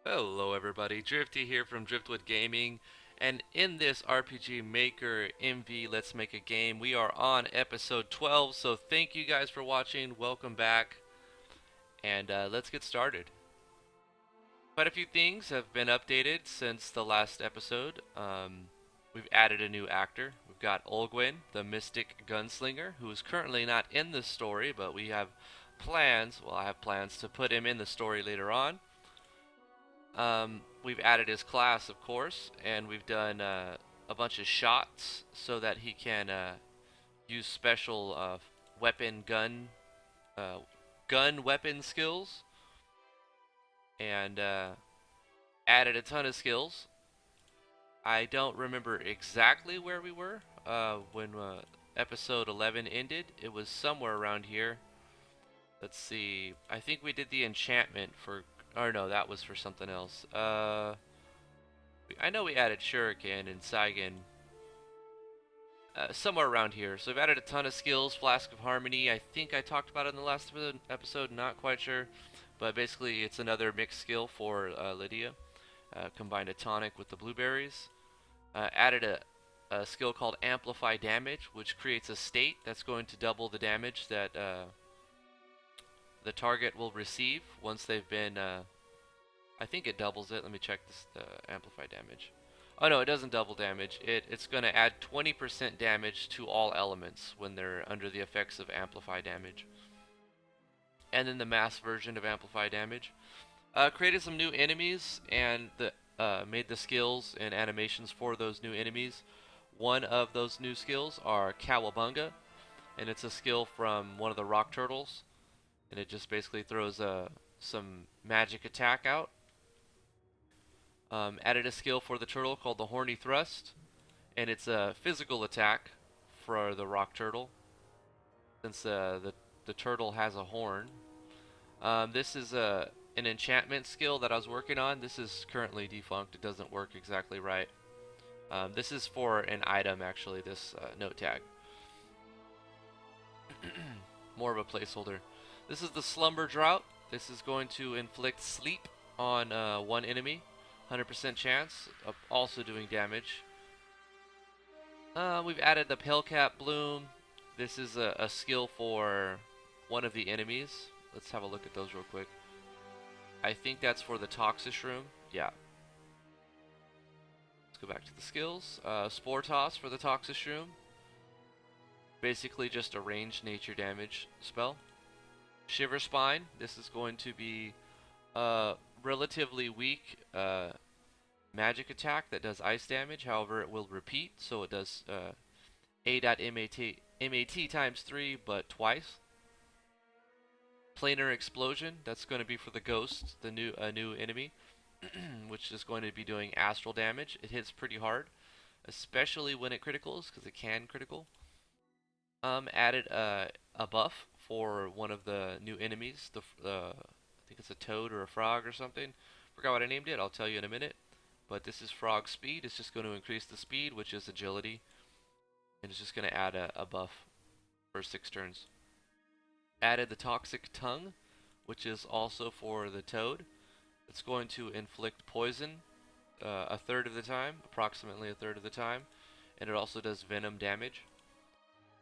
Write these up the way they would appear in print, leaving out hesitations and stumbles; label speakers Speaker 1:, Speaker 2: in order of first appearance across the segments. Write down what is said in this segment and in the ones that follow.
Speaker 1: Hello everybody, Drifty here from Driftwood Gaming, and in this RPG Maker MV Let's Make a Game, we are on episode 12, so thank you guys for watching, welcome back, and let's get started. Quite a few things have been updated since the last episode. We've added a new actor. We've got Olgwin, the Mystic Gunslinger, who is currently not in the story, but we have plans, well I have plans to put him in the story later on. We've added his class, of course, and we've done a bunch of shots so that he can use special weapon uh, gun weapon skills, and added a ton of skills. I don't remember exactly where we were when episode 11 ended. It was somewhere around here. Let's see. I think we did the enchantment for. Or no, that was for something else. I know we added Shuriken and Saigen somewhere around here. So we've added a ton of skills. Flask of Harmony, I think I talked about it in the last episode, not quite sure. But basically, it's another mixed skill for Lydia. Combined a tonic with the blueberries. Added a skill called Amplify Damage, which creates a state that's going to double the damage that the target will receive once they've been. I think it doubles it. Let me check this. Amplify damage. Oh no, it doesn't double damage. It's going to add 20% damage to all elements when they're under the effects of amplify damage. And then the mass version of amplify damage. Created some new enemies and made the skills and animations for those new enemies. One of those new skills are Cowabunga, and it's a skill from one of the rock turtles, and it just basically throws some magic attack out. Added a skill for the turtle called the Horny Thrust, and it's a physical attack for the rock turtle, since the turtle has a horn. This is an enchantment skill that I was working on. This is currently defunct. It doesn't work exactly right. This is for an item, actually, this note tag. More of a placeholder. This is the Slumber Drought. This is going to inflict sleep on one enemy. 100% chance of also doing damage. We've added the Pale Cap Bloom. This is a skill for one of the enemies. Let's have a look at those real quick. I think that's for the Toxic Room. Yeah. Let's go back to the skills. Spore Toss for the Toxic Room. Basically just a ranged nature damage spell. Shiver Spine. This is going to be relatively weak magic attack that does ice damage. However, it will repeat, so it does A.MAT times 3, but twice. Planar Explosion. That's going to be for the ghost, the new enemy, which is going to be doing astral damage. It hits pretty hard, especially when it criticals, because it can critical. Added a buff for one of the new enemies. I think it's a toad or a frog or something. Forgot what I named it. I'll tell you in a minute. But this is frog speed. It's just going to increase the speed, which is agility, and it's just going to add a buff for 6 turns. Added the toxic tongue, which is also for the toad. It's going to inflict poison a third of the time, approximately a third of the time, and it also does venom damage.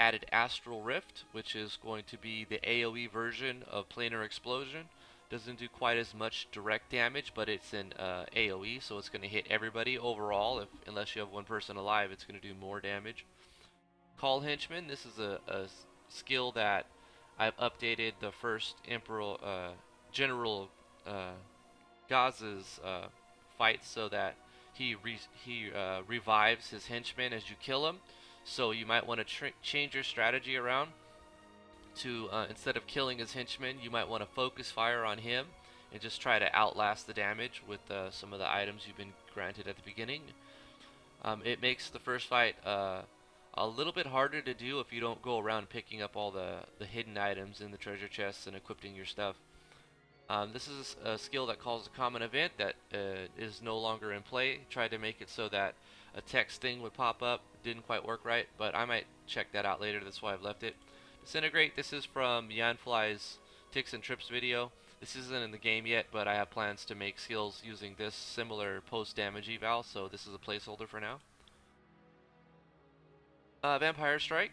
Speaker 1: Added Astral Rift, which is going to be the AoE version of Planar Explosion. Doesn't do quite as much direct damage, but it's an AoE, so it's going to hit everybody overall. Unless you have one person alive, it's going to do more damage. Call Henchman. This is a skill that I've updated the first Emperor General Gaz's fight so that he revives his henchmen as you kill him. So you might want to change your strategy around to instead of killing his henchmen, you might want to focus fire on him and just try to outlast the damage with some of the items you've been granted at the beginning. It makes the first fight a little bit harder to do if you don't go around picking up all the hidden items in the treasure chests and equipping your stuff. This is a skill that calls a common event that is no longer in play. Tried to make it so that a text thing would pop up. Didn't quite work right, but I might check that out later. That's why I've left it. Disintegrate. This is from Yanfly's Ticks and Trips video. This isn't in the game yet, but I have plans to make skills using this similar post damage eval, so this is a placeholder for now. Vampire Strike.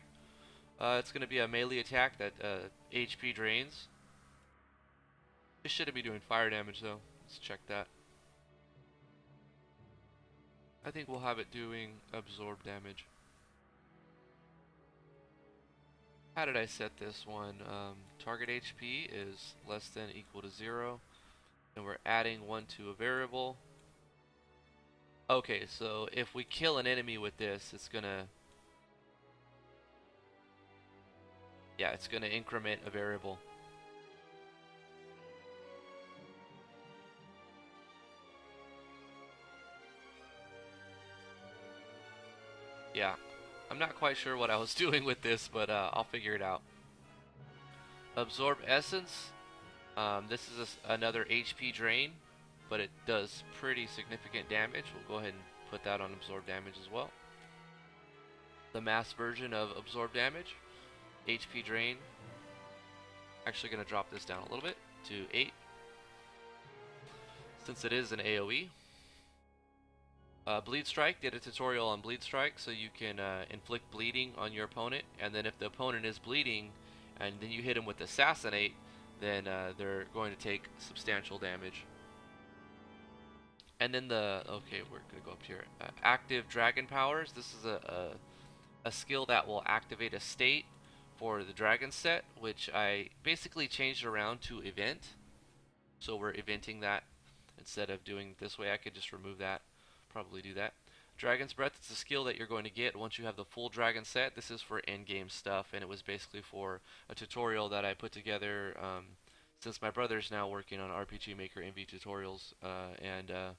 Speaker 1: It's going to be a melee attack that HP drains. It shouldn't be doing fire damage though. Let's check that. I think we'll have it doing absorb damage. How did I set this one? Target HP is less than equal to 0. And we're adding 1 to a variable. Okay, so if we kill an enemy with this, it's gonna... Yeah, it's gonna increment a variable. Yeah, I'm not quite sure what I was doing with this, but I'll figure it out. Absorb Essence. This is another HP drain, but it does pretty significant damage. We'll go ahead and put that on absorb damage as well. The mass version of absorb damage, HP drain. Actually going to drop this down a little bit to 8, since it is an AoE. Bleed Strike, did a tutorial on Bleed Strike, so you can inflict bleeding on your opponent, and then if the opponent is bleeding, and then you hit him with Assassinate, then they're going to take substantial damage. And then okay, we're going to go up here. Active Dragon Powers, this is a skill that will activate a state for the Dragon set, which I basically changed around to event. So we're eventing that instead of doing it this way. I could just remove that, probably do that. Dragon's Breath is a skill that you're going to get once you have the full Dragon set. This is for endgame stuff, and it was basically for a tutorial that I put together since my brother's now working on RPG Maker MV tutorials, and as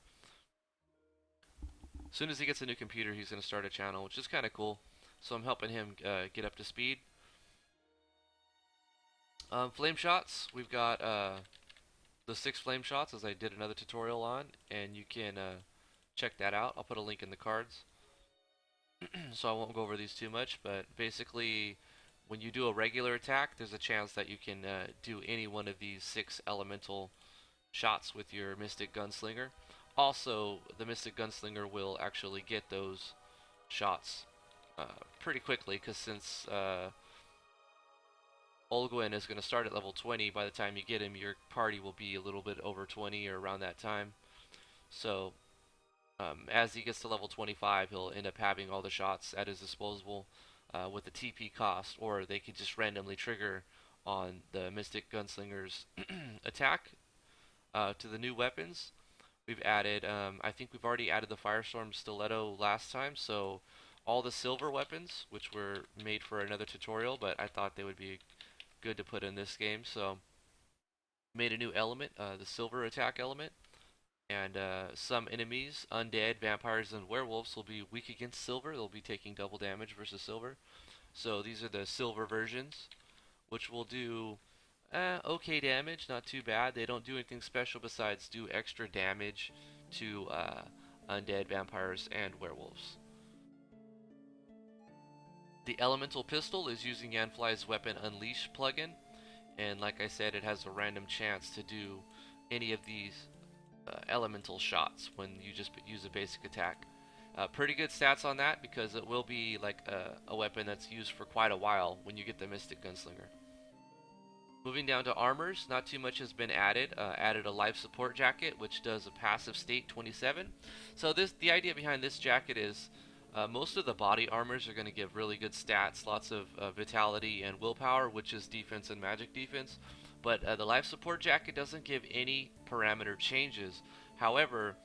Speaker 1: soon as he gets a new computer, he's going to start a channel, which is kind of cool. So I'm helping him get up to speed. Flame shots, we've got the 6 flame shots, as I did another tutorial on, and you can check that out. I'll put a link in the cards. So I won't go over these too much, but basically when you do a regular attack, there's a chance that you can do any one of these 6 elemental shots with your Mystic Gunslinger. Also, the Mystic Gunslinger will actually get those shots pretty quickly, because since Olguin is going to start at level 20, by the time you get him, your party will be a little bit over 20 or around that time. So as he gets to level 25, he'll end up having all the shots at his disposal with the TP cost, or they could just randomly trigger on the Mystic Gunslinger's attack. To the new weapons, we've added, I think we've already added the Firestorm Stiletto last time, so all the silver weapons, which were made for another tutorial, but I thought they would be good to put in this game, so made a new element, the silver attack element, and some enemies, undead, vampires, and werewolves will be weak against silver. They'll be taking double damage versus silver. So these are the silver versions, which will do okay damage, not too bad. They don't do anything special besides do extra damage to undead, vampires, and werewolves. The elemental pistol is using Yanfly's Weapon Unleash plugin, and like I said, it has a random chance to do any of these elemental shots when you just use a basic attack. Pretty good stats on that, because it will be like a weapon that's used for quite a while when you get the Mystic Gunslinger. Moving down to armors, not too much has been added. Added a life support jacket, which does a passive state 27. So the idea behind this jacket is most of the body armors are going to give really good stats, lots of vitality and willpower, which is defense and magic defense. But the life support jacket doesn't give any parameter changes. However,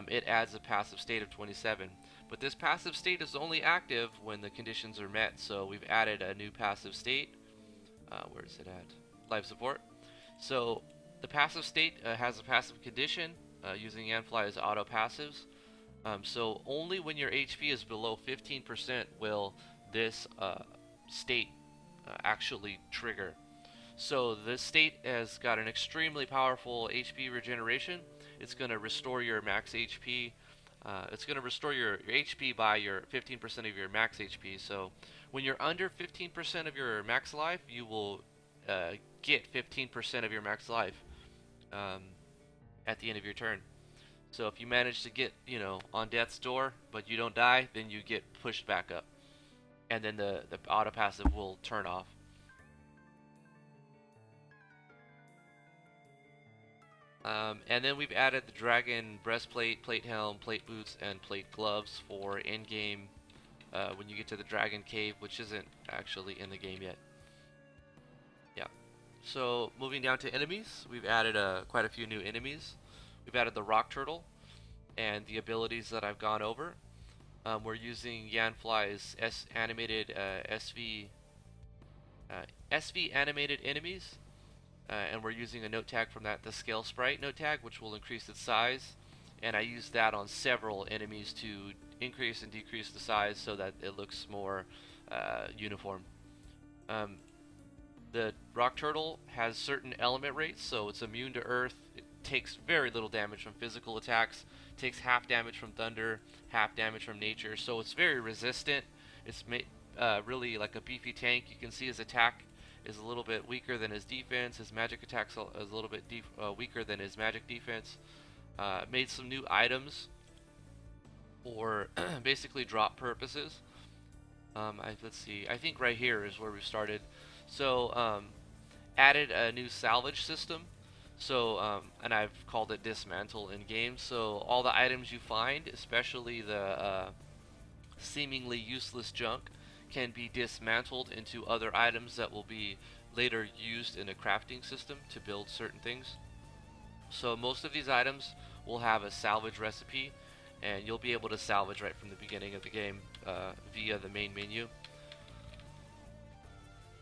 Speaker 1: it adds a passive state of 27. But this passive state is only active when the conditions are met. So we've added a new passive state. Where is it at? Life support. So the passive state has a passive condition using Yanfly's auto passives. So only when your HP is below 15% will this state actually trigger. So this state has got an extremely powerful HP regeneration. It's going to restore your max HP. It's going to restore your HP by your 15% of your max HP. So when you're under 15% of your max life, you will get 15% of your max life. um, at the end of your turn. So if you manage to get, on death's door, but you don't die, then you get pushed back up, and then the auto passive will turn off. And then we've added the dragon breastplate, plate helm, plate boots, and plate gloves for in-game when you get to the dragon cave, which isn't actually in the game yet. Yeah. So moving down to enemies, we've added quite a few new enemies. We've added the rock turtle and the abilities that I've gone over. We're using Yanfly's SV animated enemies, and we're using a note tag from that, the scale sprite note tag, which will increase its size. And I use that on several enemies to increase and decrease the size so that it looks more uniform. Um, the rock turtle has certain element rates, so it's immune to earth. It takes very little damage from physical attacks. Takes half damage from thunder, half damage from nature, so it's very resistant. It's really like a beefy tank. You can see his attack is a little bit weaker than his defense. His magic attack's a little bit weaker than his magic defense. Made some new items for basically drop purposes. Let's see. I think right here is where we started. So added a new salvage system. So, and I've called it dismantle in game. So all the items you find, especially the seemingly useless junk, can be dismantled into other items that will be later used in a crafting system to build certain things. So most of these items will have a salvage recipe, and you'll be able to salvage right from the beginning of the game via the main menu.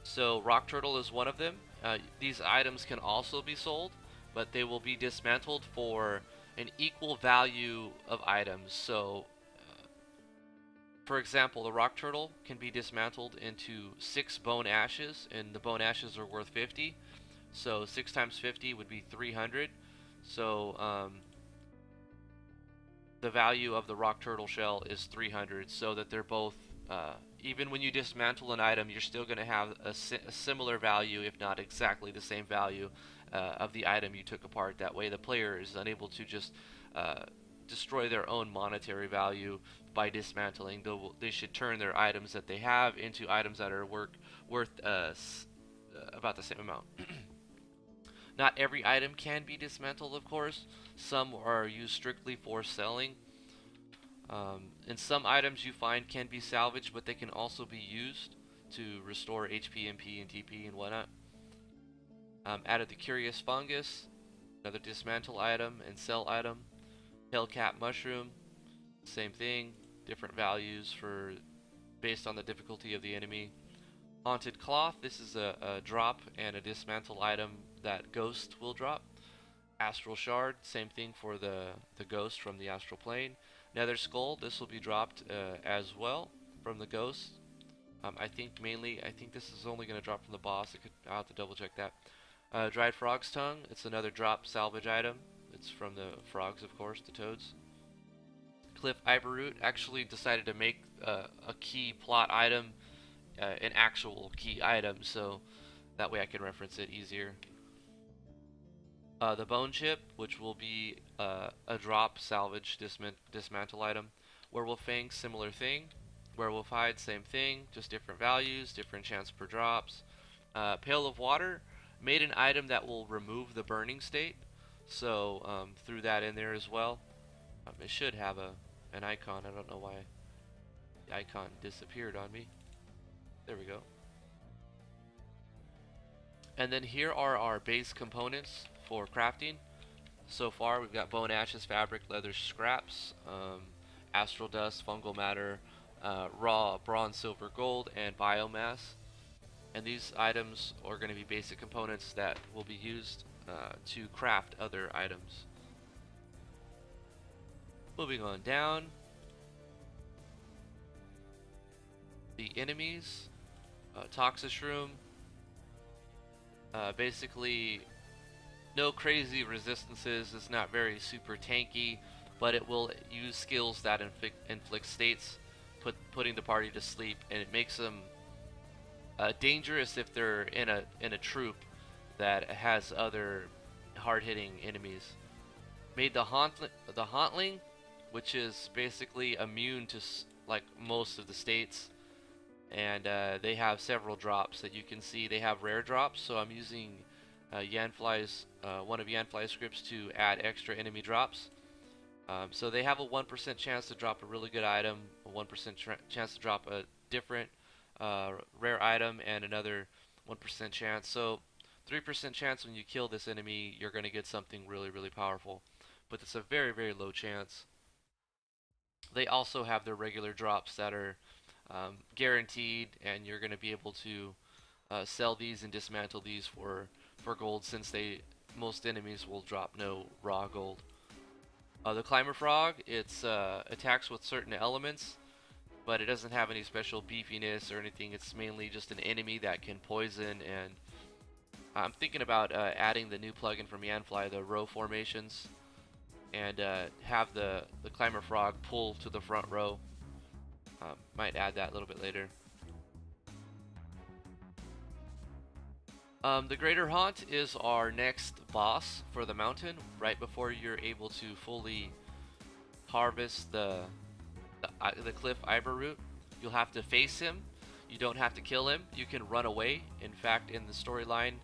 Speaker 1: So rock turtle is one of them. These items can also be sold, but they will be dismantled for an equal value of items. So, for example, the rock turtle can be dismantled into 6 bone ashes, and the bone ashes are worth 50. So 6 times 50 would be 300. So the value of the rock turtle shell is 300, so that they're both even when you dismantle an item, you're still going to have a similar value, if not exactly the same value of the item you took apart. That way the player is unable to just destroy their own monetary value by dismantling. They should turn their items that they have into items that are worth about the same amount. Not every item can be dismantled, of course. Some are used strictly for selling. And some items you find can be salvaged, but they can also be used to restore HP, MP, and TP and whatnot. Added the Curious Fungus, another dismantle item and sell item. Hellcat Mushroom, same thing, different values for based on the difficulty of the enemy. Haunted Cloth, this is a drop and a dismantle item that Ghost will drop. Astral Shard, same thing for the Ghost from the Astral Plane. Nether Skull, this will be dropped as well from the Ghost. I think this is only going to drop from the boss. I'll have to double check that. Dried Frog's Tongue, it's another drop salvage item. It's from the frogs, of course, the toads. Cliff Ivorroot actually decided to make a key plot item an actual key item, so that way I can reference it easier. The Bone Chip, which will be a drop salvage dismantle item. Werewolf Fang, similar thing. Werewolf Hide, same thing, just different values, different chance per drops. Pail of Water, made an item that will remove the burning state, so threw that in there as well. It should have an icon. I don't know why the icon disappeared on me. There we go. And then here are our base components for crafting. So far we've got bone ashes, fabric, leather, scraps, astral dust, fungal matter, raw bronze, silver, gold, and biomass. And these items are going to be basic components that will be used to craft other items. Moving on down, the enemies, Toxishroom, basically no crazy resistances. It's not very super tanky, but it will use skills that inflict states, putting the party to sleep, and it makes them dangerous if they're in a troop that has other hard-hitting enemies. Made the Hauntling, which is basically immune to like most of the states, and they have several drops that you can see. They have rare drops, so I'm using Yanfly's one of Yanfly's scripts to add extra enemy drops. So they have a 1% chance to drop a really good item, a 1% chance to drop a different rare item, and another 1% chance. So 3% chance when you kill this enemy, you're going to get something really, really powerful. But it's a very, very low chance. They also have their regular drops that are guaranteed, and you're going to be able to sell these and dismantle these for gold, since most enemies will drop no raw gold. The Climber Frog, it's attacks with certain elements, but it doesn't have any special beefiness or anything. It's mainly just an enemy that can poison, and I'm thinking about adding the new plugin from Yanfly, the row formations, and have the Climber Frog pull to the front row. Might add that a little bit later. The Greater Haunt is our next boss for the mountain, right before you're able to fully harvest the cliff Iber root. You'll have to face him. You don't have to kill him. You can run away. In fact, in the storyline,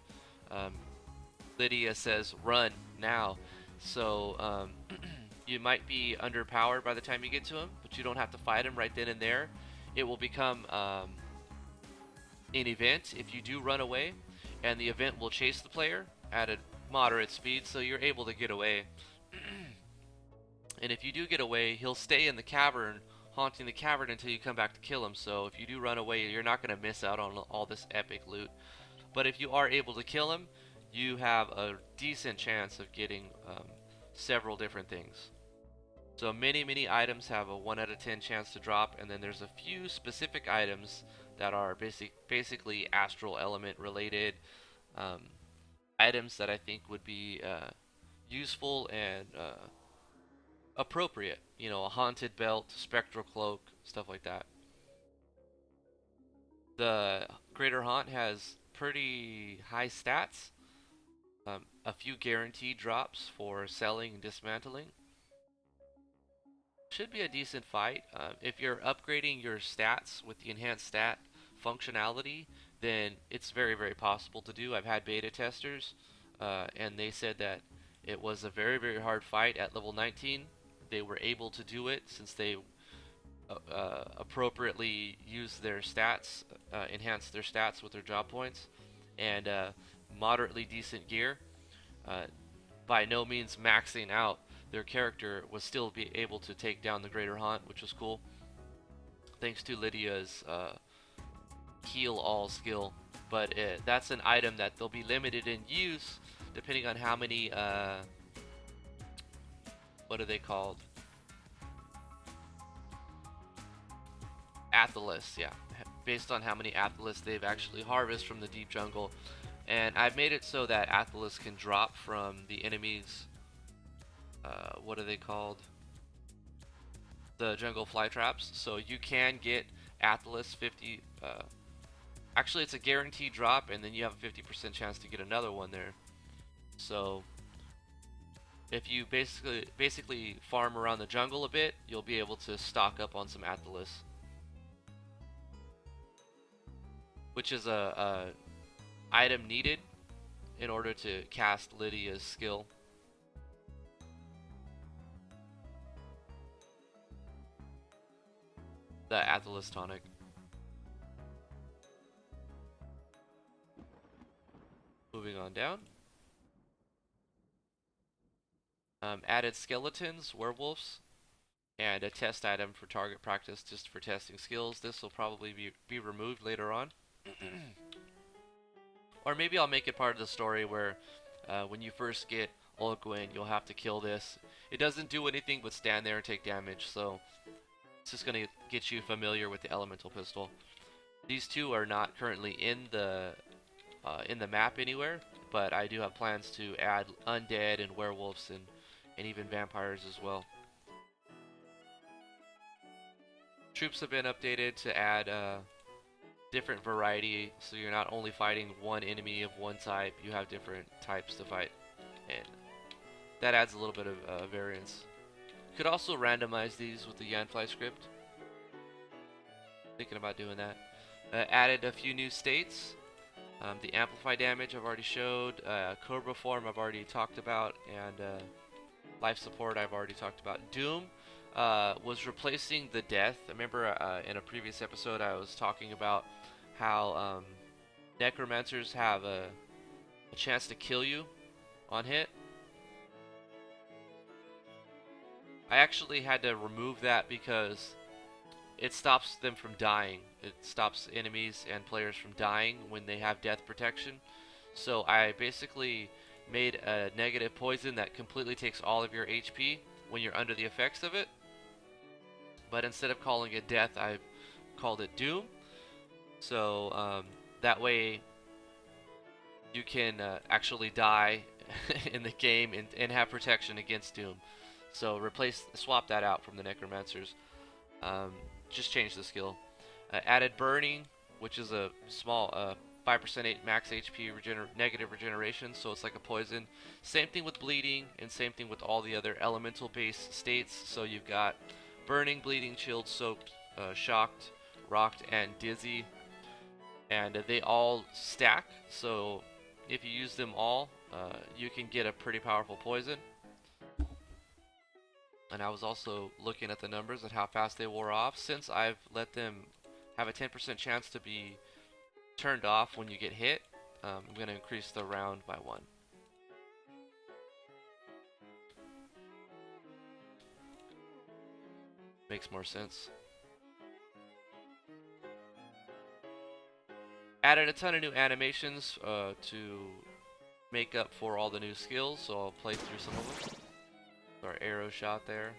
Speaker 1: Lydia says, "Run now." So you might be underpowered by the time you get to him, but you don't have to fight him right then and there. It will become an event if you do run away, and the event will chase the player at a moderate speed, so you're able to get away. And if you do get away, he'll stay in the cavern, haunting the cavern until you come back to kill him. So if you do run away, you're not going to miss out on all this epic loot. But if you are able to kill him, you have a decent chance of getting several different things. So many items have a 1 out of 10 chance to drop, and then there's a few specific items that are basically astral element related items that I think would be useful and appropriate. You know, a haunted belt, spectral cloak, stuff like that. The Greater Haunt has pretty high stats, a few guaranteed drops for selling and dismantling. Should be a decent fight. If you're upgrading your stats with the enhanced stat functionality, then it's very possible to do. I've had beta testers, and they said that it was a very hard fight at level 19. They were able to do it since they appropriately used their stats, enhanced their stats with their job points, and moderately decent gear. By no means maxing out their character, was still be able to take down the Greater Haunt, which was cool. Thanks to Lydia's heal all skill. But that's an item that they'll be limited in use depending on how many what are they called? Athelas, yeah. Based on how many Athelas they've actually harvested from the deep jungle. And I've made it so that Athelas can drop from the enemies, what are they called? The jungle fly traps. So you can get Athelas 50, actually it's a guaranteed drop, and then you have a 50% chance to get another one there. So if you basically farm around the jungle a bit, you'll be able to stock up on some Athelas, which is a item needed in order to cast Lydia's skill. The Athelas tonic. Moving on down. Added skeletons, werewolves, and a test item for target practice just for testing skills. This will probably be removed later on. Or maybe I'll make it part of the story where when you first get Olguin, you'll have to kill this. It doesn't do anything but stand there and take damage, so it's just going to get you familiar with the elemental pistol. These two are not currently in the map anywhere, but I do have plans to add undead and werewolves and even vampires as well. Troops have been updated to add different variety, so you're not only fighting one enemy of one type, you have different types to fight. And that adds a little bit of variance. Could also randomize these with the Yanfly script. Thinking about doing that. Added a few new states. The amplify damage I've already showed. Cobra form I've already talked about, and life support I've already talked about. Doom was replacing the death. I remember in a previous episode I was talking about how necromancers have a chance to kill you on hit. I actually had to remove that because it stops them from dying. It stops enemies and players from dying when they have death protection. So I basically made a negative poison that completely takes all of your HP when you're under the effects of it. But instead of calling it death, I called it doom. So that way you can actually die in the game and have protection against doom. So swap that out from the necromancers. Just change the skill. Added burning, which is a small 5% max HP negative regeneration, so it's like a poison. Same thing with bleeding, and same thing with all the other elemental based states. So you've got burning, bleeding, chilled, soaked, shocked, rocked, and dizzy, and they all stack. So if you use them all, you can get a pretty powerful poison. And I was also looking at the numbers and how fast they wore off. Since I've let them have a 10% chance to be turned off when you get hit, I'm going to increase the round by 1. Makes more sense. Added a ton of new animations to make up for all the new skills, so I'll play through some of them. Our arrow shot there.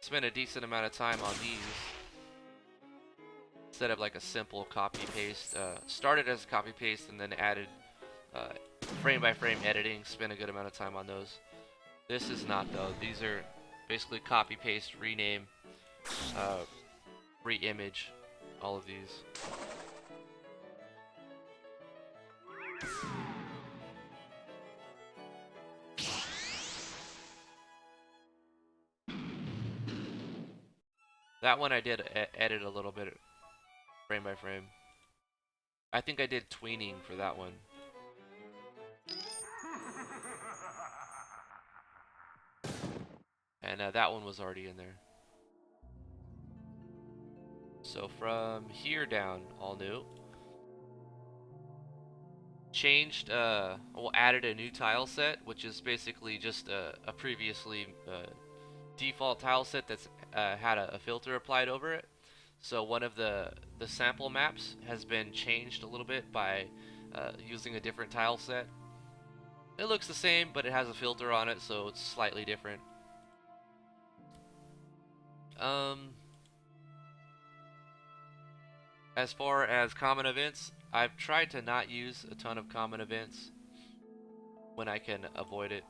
Speaker 1: Spent a decent amount of time on these instead of like a simple copy paste. Started as a copy paste and then added frame by frame editing. Spent a good amount of time on those. This is not though. These are basically copy paste, rename, re-image, all of these. That one I did edit a little bit, frame by frame. I think I did tweening for that one. And that one was already in there. So from here down, all new. Changed, well, added a new tile set, which is basically just a previously default tile set that's had a filter applied over it. So one of the sample maps has been changed a little bit by using a different tile set. It looks the same, but it has a filter on it, so it's slightly different. As far as common events, I've tried to not use a ton of common events when I can avoid it.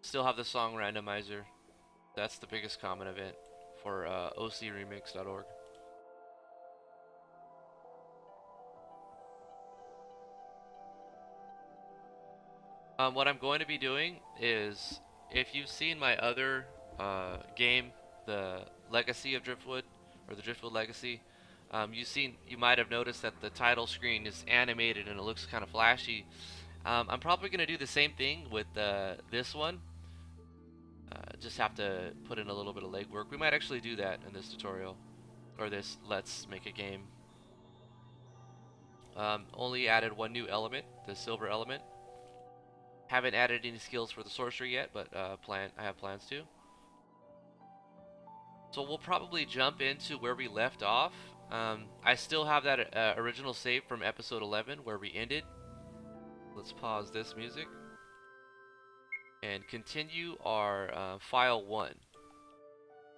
Speaker 1: Still have the song randomizer. That's the biggest common event for ocremix.org. What I'm going to be doing is, if you've seen my other game, the Legacy of Driftwood, or the Driftwood Legacy, you might have noticed that the title screen is animated and it looks kind of flashy. I'm probably going to do the same thing with this one. Just have to put in a little bit of legwork. We might actually do that in this tutorial, or this Let's Make a Game. Only added one new element, the silver element. Haven't added any skills for the sorcery yet, but I have plans to. So we'll probably jump into where we left off. I still have that original save from episode 11 where we ended. Let's pause this music and continue our file 1.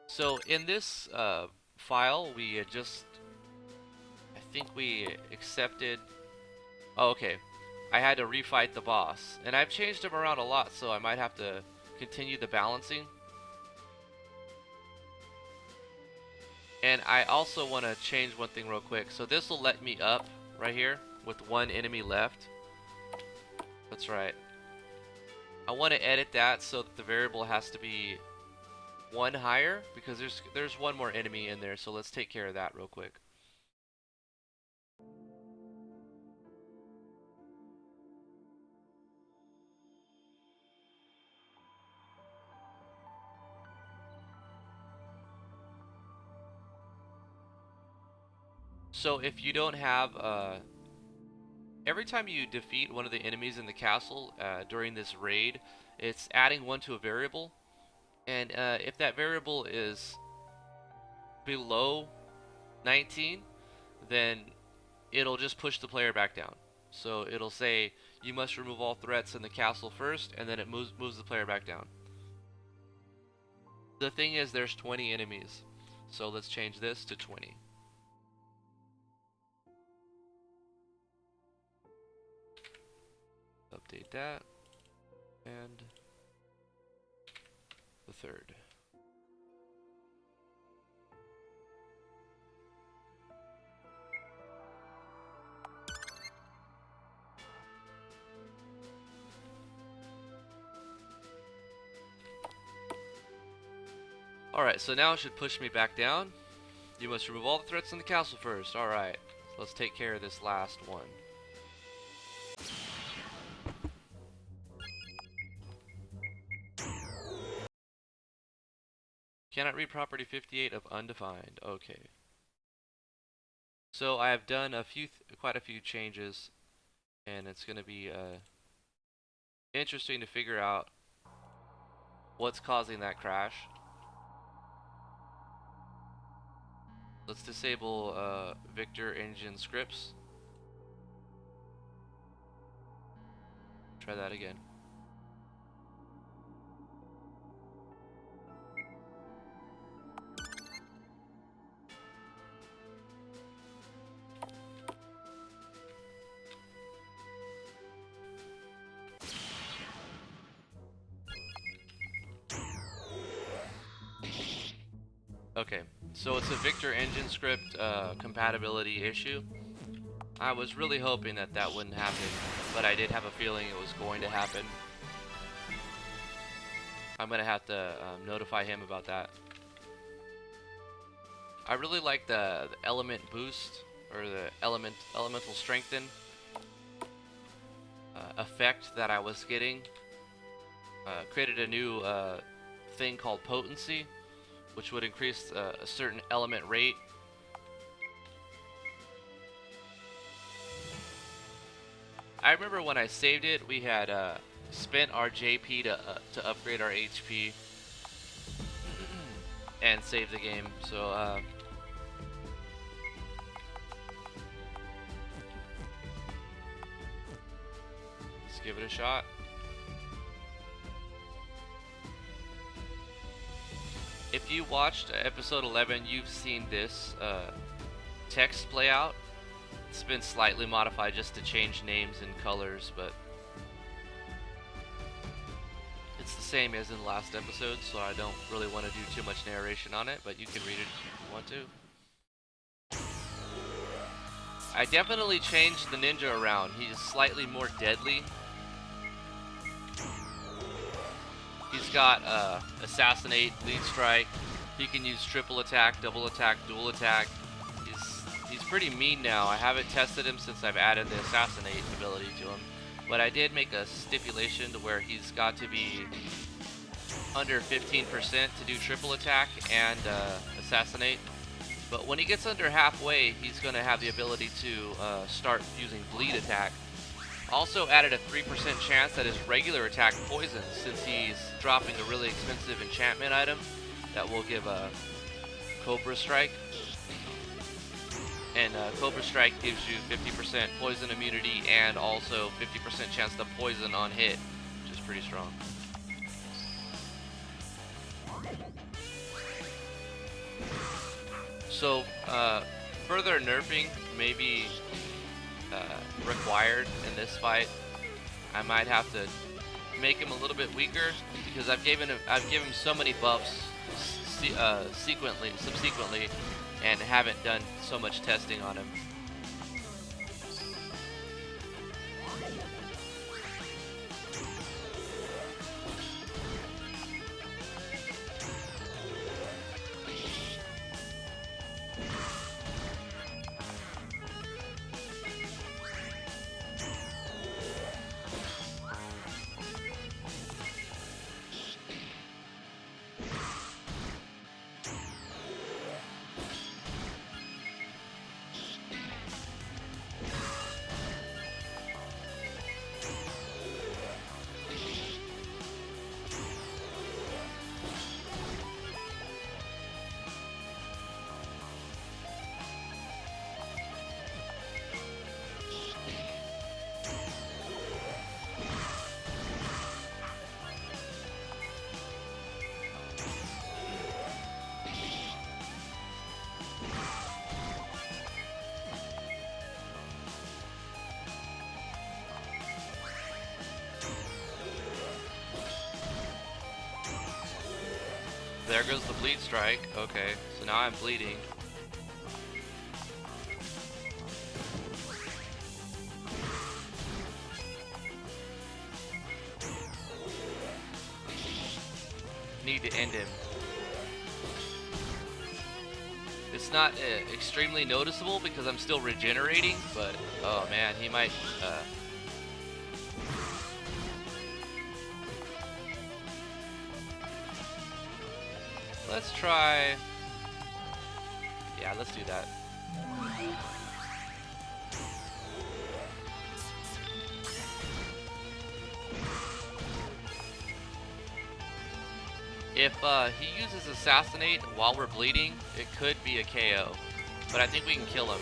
Speaker 1: So in this file, we I think we accepted. Oh, okay. I had to refight the boss, and I've changed him around a lot, so I might have to continue the balancing. And I also want to change one thing real quick. So this will let me up right here with one enemy left. That's right. I want to edit that so that the variable has to be one higher because there's one more enemy in there. So let's take care of that real quick. So if you don't have every time you defeat one of the enemies in the castle during this raid, it's adding one to a variable, and if that variable is below 19, then it'll just push the player back down. So it'll say you must remove all threats in the castle first, and then it moves the player back down. The thing is, there's 20 enemies, so let's change this to 20. Update that, and the third. Alright, so now it should push me back down. You must remove all the threats in the castle first. Alright, so let's take care of this last one. Cannot read property 58 of undefined. Okay. So I have done quite a few changes, and it's going to be interesting to figure out what's causing that crash. Let's disable Victor engine scripts. Try that again. Okay, so it's a Victor engine script compatibility issue. I was really hoping that that wouldn't happen, but I did have a feeling it was going to happen. I'm gonna have to notify him about that. I really like the element boost, or the elemental strengthen effect that I was getting. Created a new thing called potency, which would increase a certain element rate. I remember when I saved it, we had spent our JP to upgrade our HP and save the game. So let's give it a shot. If you watched episode 11, you've seen this text play out. It's been slightly modified just to change names and colors, but it's the same as in the last episode, so I don't really want to do too much narration on it, but you can read it if you want to. I definitely changed the ninja around. He's slightly more deadly. He's got assassinate, lead strike. He can use triple attack, double attack, dual attack. He's pretty mean now. I haven't tested him since I've added the assassinate ability to him, but I did make a stipulation to where he's got to be under 15% to do triple attack and assassinate. But when he gets under halfway, he's going to have the ability to start using bleed attack. Also added a 3% chance that his regular attack poisons, since he's dropping a really expensive enchantment item that will give a Cobra Strike. And Cobra Strike gives you 50% poison immunity and also 50% chance to poison on hit, which is pretty strong. So further nerfing may be required in this fight. I might have to make him a little bit weaker because I've given him so many buffs subsequently and haven't done so much testing on him. There goes the bleed strike. Okay, so now I'm bleeding. Need to end him. It's not extremely noticeable because I'm still regenerating, but oh man, he might let's try. Yeah, let's do that. If he uses Assassinate while we're bleeding, it could be a KO. But I think we can kill him.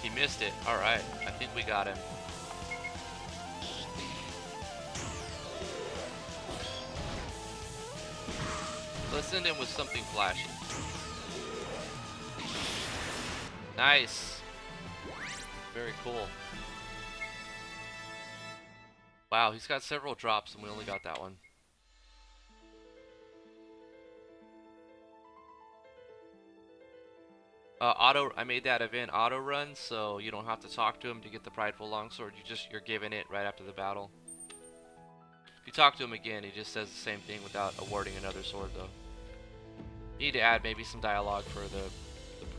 Speaker 1: He missed it. Alright, I think we got him. Let's send him with something flashy. Nice. Very cool. Wow, he's got several drops and we only got that one. I made that event auto run, so you don't have to talk to him to get the prideful longsword. You're giving it right after the battle. If you talk to him again, he just says the same thing without awarding another sword, though. You need to add maybe some dialogue for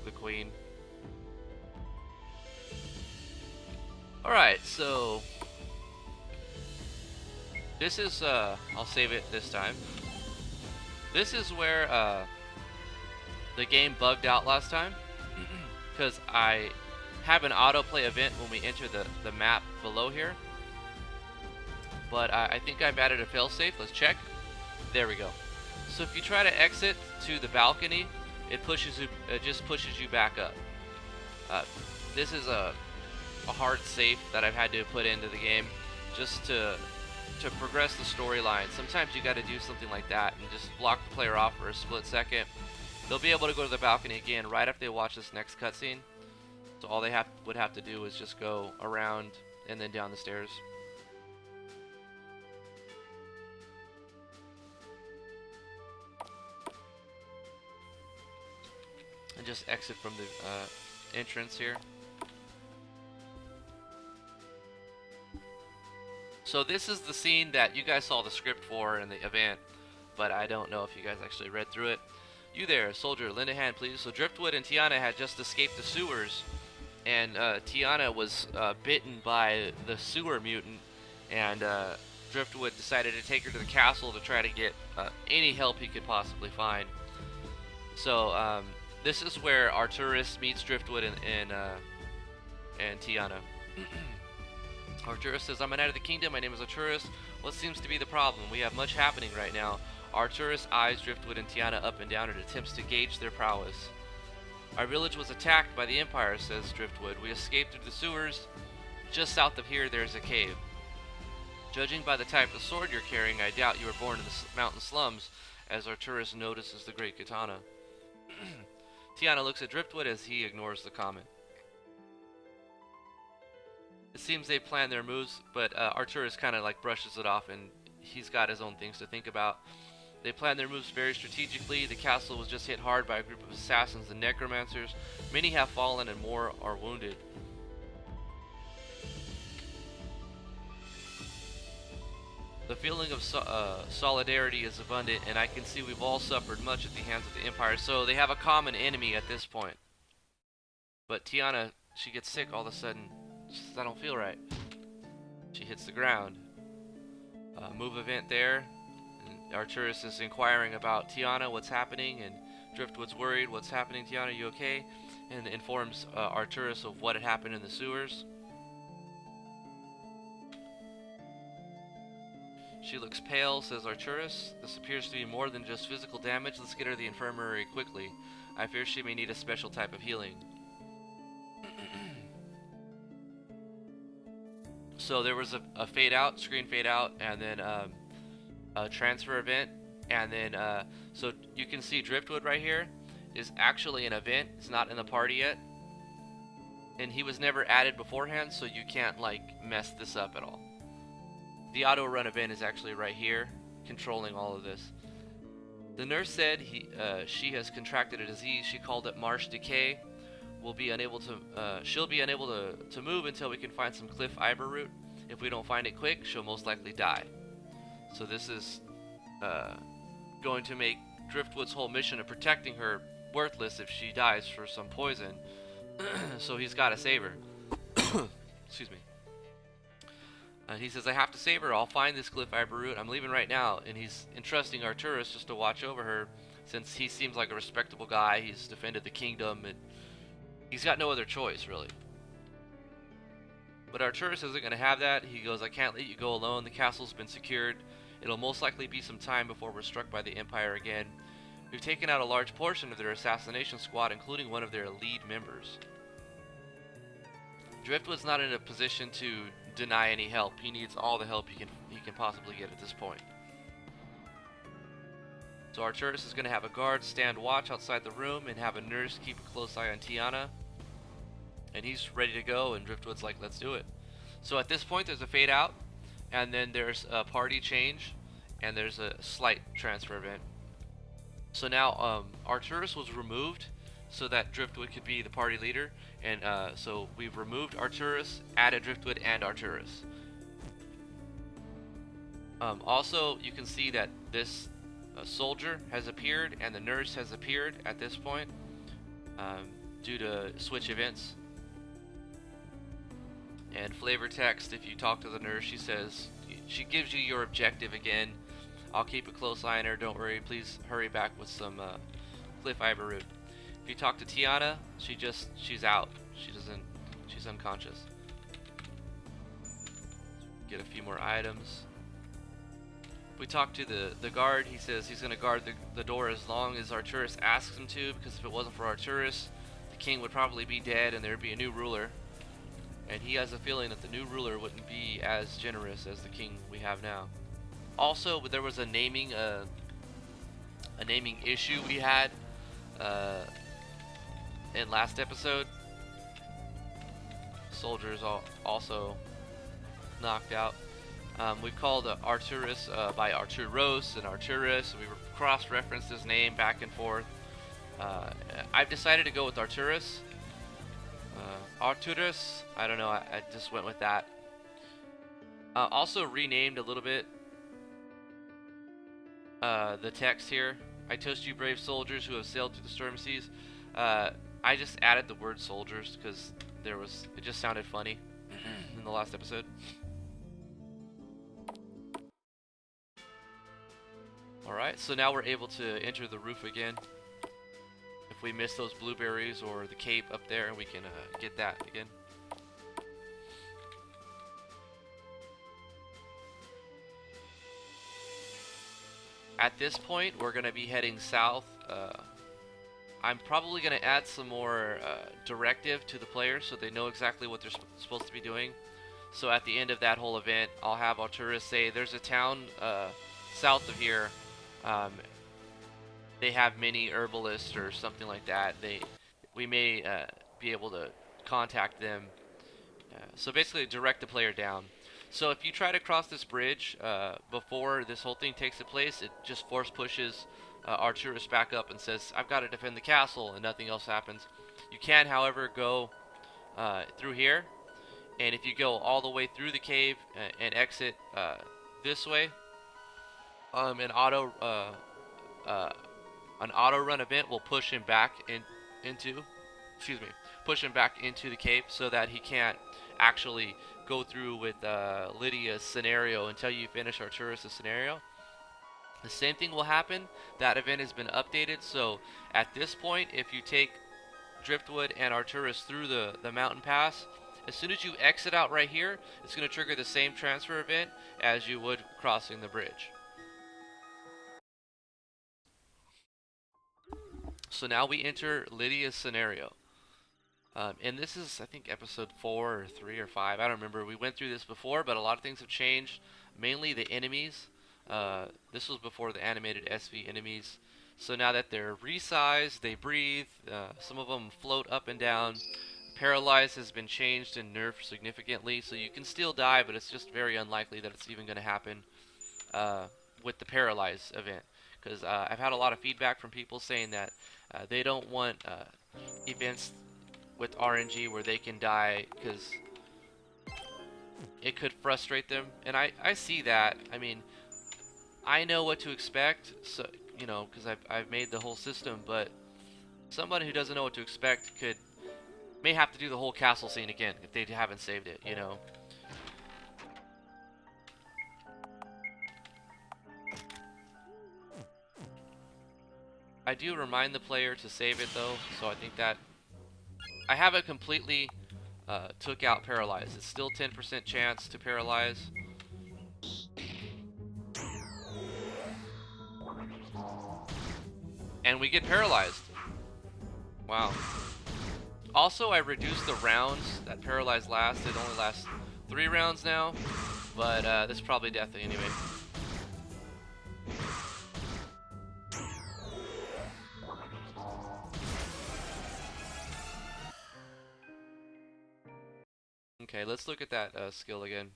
Speaker 1: the queen. All right, so this is I'll save it this time. This is where the game bugged out last time. Because I have an autoplay event when we enter the map below here. But I think I've added a failsafe. Let's check. There we go. So if you try to exit to the balcony, it just pushes you back up. This is a hard safe that I've had to put into the game just to progress the storyline. Sometimes you got to do something like that and just block the player off for a split second. They'll be able to go to the balcony again right after they watch this next cutscene. So all they would have to do is just go around and then down the stairs. And just exit from the entrance here. So this is the scene that you guys saw the script for in the event, but I don't know if you guys actually read through it. You there, soldier, lend a hand, please. So Driftwood and Tiana had just escaped the sewers, and Tiana was bitten by the sewer mutant, and Driftwood decided to take her to the castle to try to get any help he could possibly find. So this is where Arturus meets Driftwood and Tiana. Arturus says, I'm a knight of the kingdom, my name is Arturus. What seems to be the problem? We have much happening right now. Arturus eyes Driftwood and Tiana up and down and attempts to gauge their prowess. Our village was attacked by the Empire, says Driftwood. We escaped through the sewers. Just south of here, there's a cave. Judging by the type of sword you're carrying, I doubt you were born in the mountain slums, as Arturus notices the great katana. Tiana looks at Driftwood as he ignores the comment. It seems they plan their moves, but Arturus kind of like brushes it off, and he's got his own things to think about. They plan their moves very strategically. The castle was just hit hard by a group of assassins and necromancers. Many have fallen and more are wounded. The feeling of solidarity is abundant, and I can see we've all suffered much at the hands of the Empire. So they have a common enemy at this point. But Tiana, she gets sick all of a sudden. She says, I don't feel right. She hits the ground. Move event there. And Arturus is inquiring about Tiana, what's happening, and Driftwood's worried, what's happening, Tiana, you okay? And informs Arturus of what had happened in the sewers. She looks pale, says Arturus. This appears to be more than just physical damage. Let's get her to the infirmary quickly. I fear she may need a special type of healing. So there was a fade out, screen fade out, and then a transfer event. And then, so you can see Driftwood right here is actually an event. It's not in the party yet. And he was never added beforehand, so you can't, like, mess this up at all. The auto run event is actually right here, controlling all of this. The nurse said she has contracted a disease. She called it marsh decay. She'll be unable to move until we can find some cliff iber root. If we don't find it quick, she'll most likely die. So this is going to make Driftwood's whole mission of protecting her worthless if she dies for some poison. So he's got to save her. Excuse me. He says, I have to save her. I'll find this cliff iber root. I'm leaving right now. And he's entrusting Arturus just to watch over her, since he seems like a respectable guy. He's defended the kingdom, and he's got no other choice, really. But Arturus isn't going to have that. He goes, I can't let you go alone. The castle's been secured. It'll most likely be some time before we're struck by the Empire again. We've taken out a large portion of their assassination squad, including one of their lead members. Driftwood's not in a position to deny any help. He needs all the help he can possibly get at this point. So Arturus is going to have a guard stand watch outside the room and have a nurse keep a close eye on Tiana. And he's ready to go, and Driftwood's like, let's do it. So at this point there's a fade out, and then there's a party change, and there's a slight transfer event. So now Arturus was removed so that Driftwood could be the party leader, and so we've removed Arturus, added Driftwood and Arturus. Also, you can see that this soldier has appeared and the nurse has appeared at this point due to switch events. And flavor text, if you talk to the nurse, she gives you your objective again. I'll keep a close eye on her, don't worry, please hurry back with some cliff iber root. If you talk to Tiana, she's out. She's unconscious. Get a few more items. We talk to the guard. He says he's going to guard the door as long as Arturus asks him to, because if it wasn't for Arturus, the king would probably be dead and there'd be a new ruler. And he has a feeling that the new ruler wouldn't be as generous as the king we have now. Also, there was a naming issue we had in last episode. Soldiers also knocked out. We called Arturus by Arturos and Arturus. We cross-referenced his name back and forth. I've decided to go with Arturus. Arturus, I don't know, I just went with that. Also renamed a little bit the text here. I toast you brave soldiers who have sailed through the stormy seas. I just added the word soldiers because it just sounded funny in the last episode. Alright, so now we're able to enter the roof again. If we miss those blueberries or the cape up there, we can get that again. At this point, we're going to be heading south. I'm probably going to add some more directive to the players so they know exactly what they're supposed to be doing. So at the end of that whole event, I'll have Arturus say, "There's a town south of here. Um, they have many herbalists or something like that. We may be able to contact them." So basically, direct the player down. So if you try to cross this bridge before this whole thing takes place, it just force pushes Arturus back up and says, "I've got to defend the castle," and nothing else happens. You can, however, go through here, and if you go all the way through the cave and exit this way, an uh, auto run event will push him back into, excuse me, push him back into the cave so that he can't actually go through with Lydia's scenario until you finish Arturus' scenario. The same thing will happen. That event has been updated, so at this point, if you take Driftwood and Arturus through the mountain pass, as soon as you exit out right here, it's going to trigger the same transfer event as you would crossing the bridge. So now we enter Lydia's scenario. And this is, I think, episode 4 or 3 or 5. I don't remember. We went through this before, but a lot of things have changed. Mainly the enemies. This was before the animated SV enemies. So now that they're resized, they breathe. Some of them float up and down. Paralyze has been changed and nerfed significantly, so you can still die, but it's just very unlikely that it's even going to happen with the Paralyze event. Because I've had a lot of feedback from people saying that they don't want events with RNG where they can die because it could frustrate them, and I see that. I mean, I know what to expect, so because I've made the whole system, but somebody who doesn't know what to expect may have to do the whole castle scene again if they haven't saved it. I do remind the player to save it though, so I think that I haven't completely took out Paralyze. It's still 10% chance to Paralyze. And we get Paralyzed. Wow. Also, I reduced the rounds that Paralyze lasts. It only lasts 3 rounds now, but this is probably death anyway. Okay, let's look at that skill again.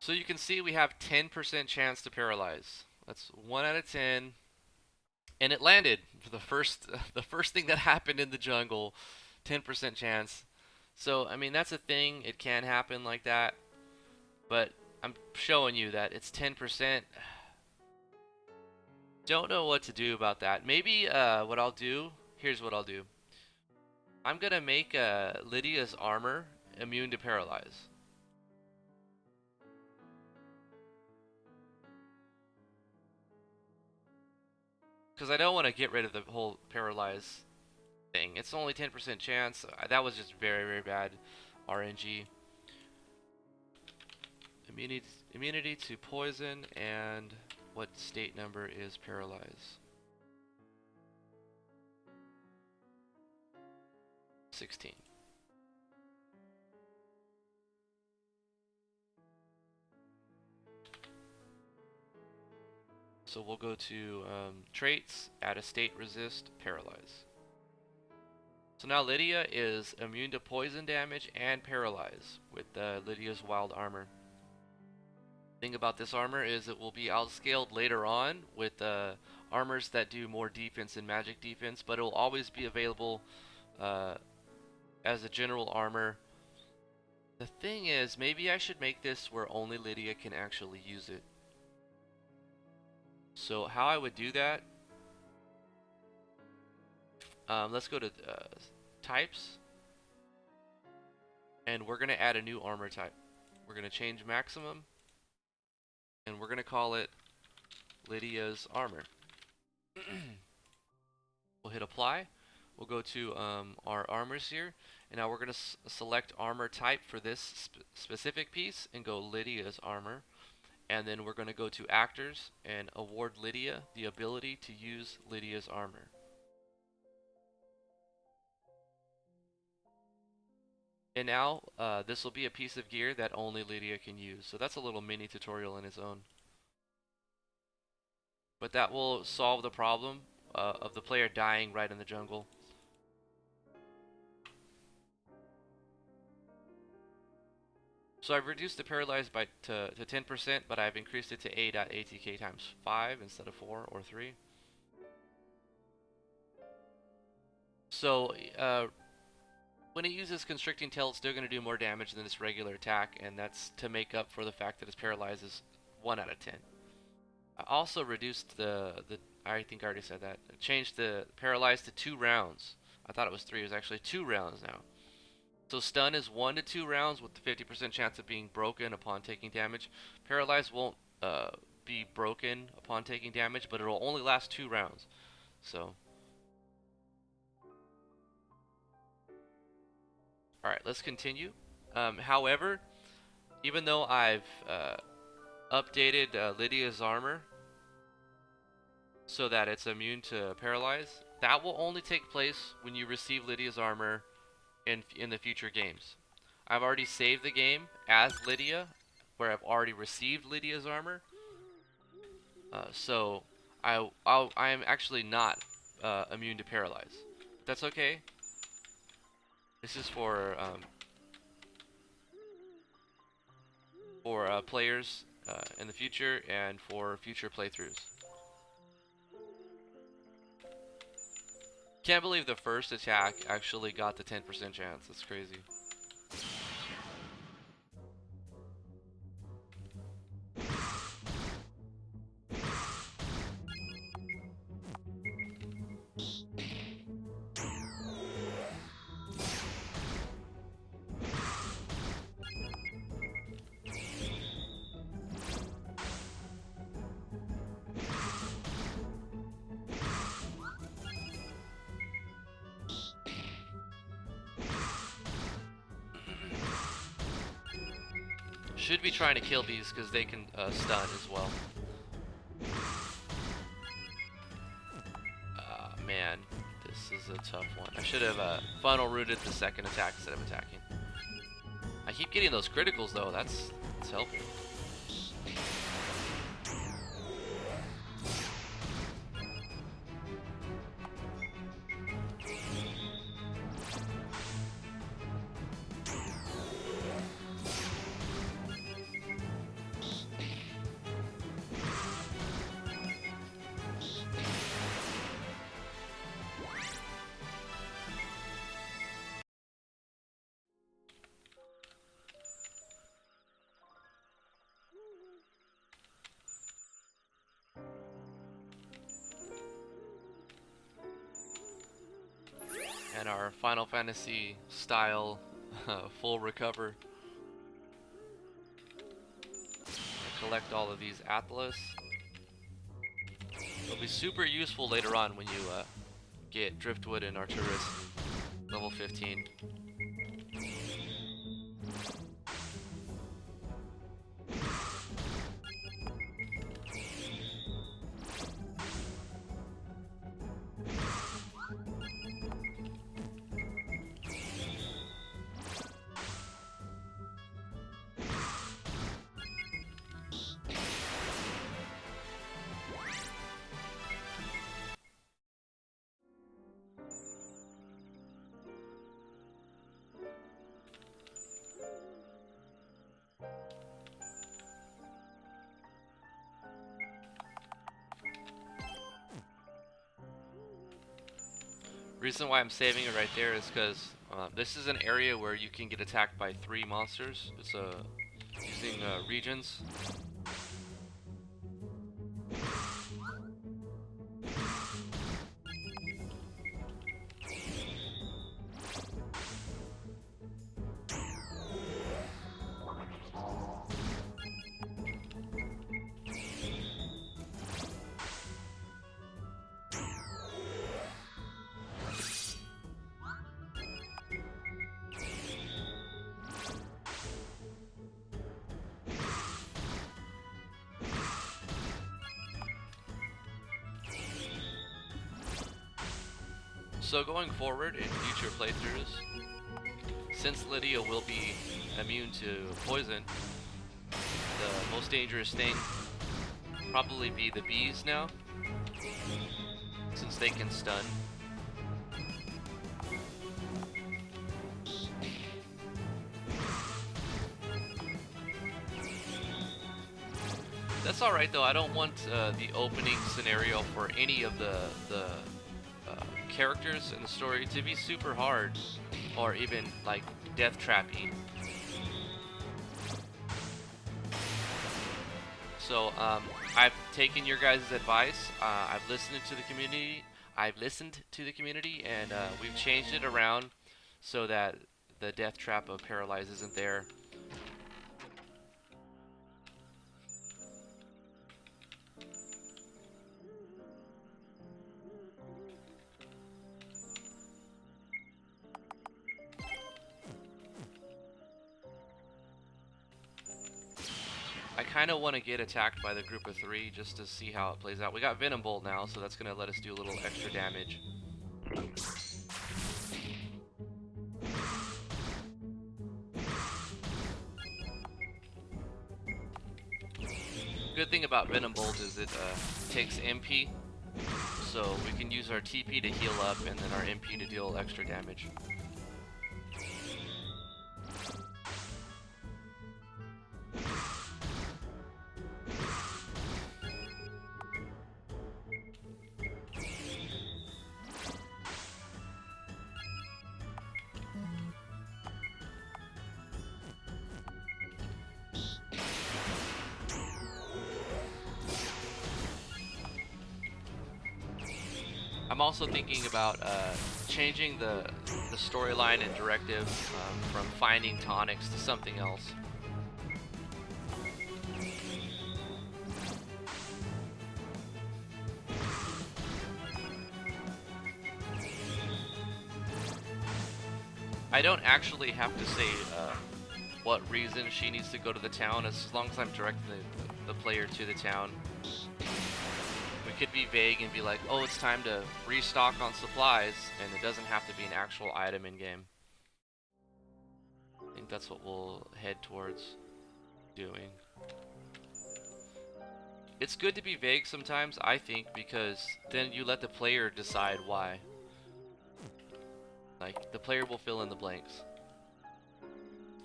Speaker 1: So you can see we have 10% chance to Paralyze. That's 1 out of 10. And it landed for the first thing that happened in the jungle. 10% chance. So, I mean, that's a thing. It can happen like that. But I'm showing you that it's 10%. Don't know what to do about that. Maybe what I'll do, here's what I'll do. I'm going to make Lydia's armor immune to Paralyze. Because I don't want to get rid of the whole Paralyze thing. It's only 10% chance. That was just very, very bad RNG. Immunity to poison, and what state number is Paralyze? 16. So we'll go to traits, add a state resist, Paralyze. So now Lydia is immune to poison damage and Paralyze with Lydia's wild armor. The thing about this armor is it will be outscaled later on with armors that do more defense and magic defense, but it will always be available as a general armor. The thing is, maybe I should make this where only Lydia can actually use it. So how I would do that, let's go to types, and we're going to add a new armor type. We're going to change maximum, and we're going to call it Lydia's armor. We'll hit apply. We'll go to our armors here, and now we're going to select armor type for this specific piece and go Lydia's armor. And then we're going to go to actors and award Lydia the ability to use Lydia's armor. And now this will be a piece of gear that only Lydia can use. So that's a little mini tutorial in its own. But that will solve the problem of the player dying right in the jungle. So I've reduced the paralyzed to 10%, but I've increased it to A.ATK times 5 instead of 4 or 3. So when it uses Constricting Tail, it's still going to do more damage than this regular attack, and that's to make up for the fact that its paralyzed is 1 out of 10. I also reduced I think I already said that. I changed the paralyzed to 2 rounds. I thought it was 3. It was actually 2 rounds now. So stun is 1 to 2 rounds with the 50% chance of being broken upon taking damage. Paralyzed won't be broken upon taking damage, but it'll only last 2 rounds. So, alright, let's continue. However, even though I've updated Lydia's armor so that it's immune to paralyze, that will only take place when you receive Lydia's armor in the future games. I've already saved the game as Lydia, where I've already received Lydia's armor. So I am actually not immune to paralyze. That's okay. This is for players in the future and for future playthroughs. Can't believe the first attack actually got the 10% chance. That's crazy. Should be trying to kill these because they can stun as well. Man, this is a tough one. I should have funnel rooted the second attack instead of attacking. I keep getting those criticals though. That's helpful. And our Final Fantasy style full recover. Collect all of these Atlas. It'll be super useful later on when you get Driftwood and Arcturus level 15. Reason why I'm saving it right there is because this is an area where you can get attacked by 3 monsters. It's using regions. So going forward in future playthroughs, since Lydia will be immune to poison, the most dangerous thing probably be the bees now, since they can stun. That's alright though, I don't want the opening scenario for any of the characters in the story to be super hard, or even like death trappy. So I've taken your guys' advice, I've listened to the community, and we've changed it around so that the death trap of Paralyze isn't there. I kind of want to get attacked by the group of 3 just to see how it plays out. We got Venom Bolt now, so that's going to let us do a little extra damage. Good thing about Venom Bolt is it takes MP, so we can use our TP to heal up and then our MP to deal extra damage. I'm also thinking about changing the storyline and directive from finding tonics to something else. I don't actually have to say what reason she needs to go to the town, as long as I'm directing the player to the town. Could be vague and be like, oh, it's time to restock on supplies, and it doesn't have to be an actual item in game. I think that's what we'll head towards doing. It's good to be vague sometimes, I think, because then you let the player decide why. Like, the player will fill in the blanks.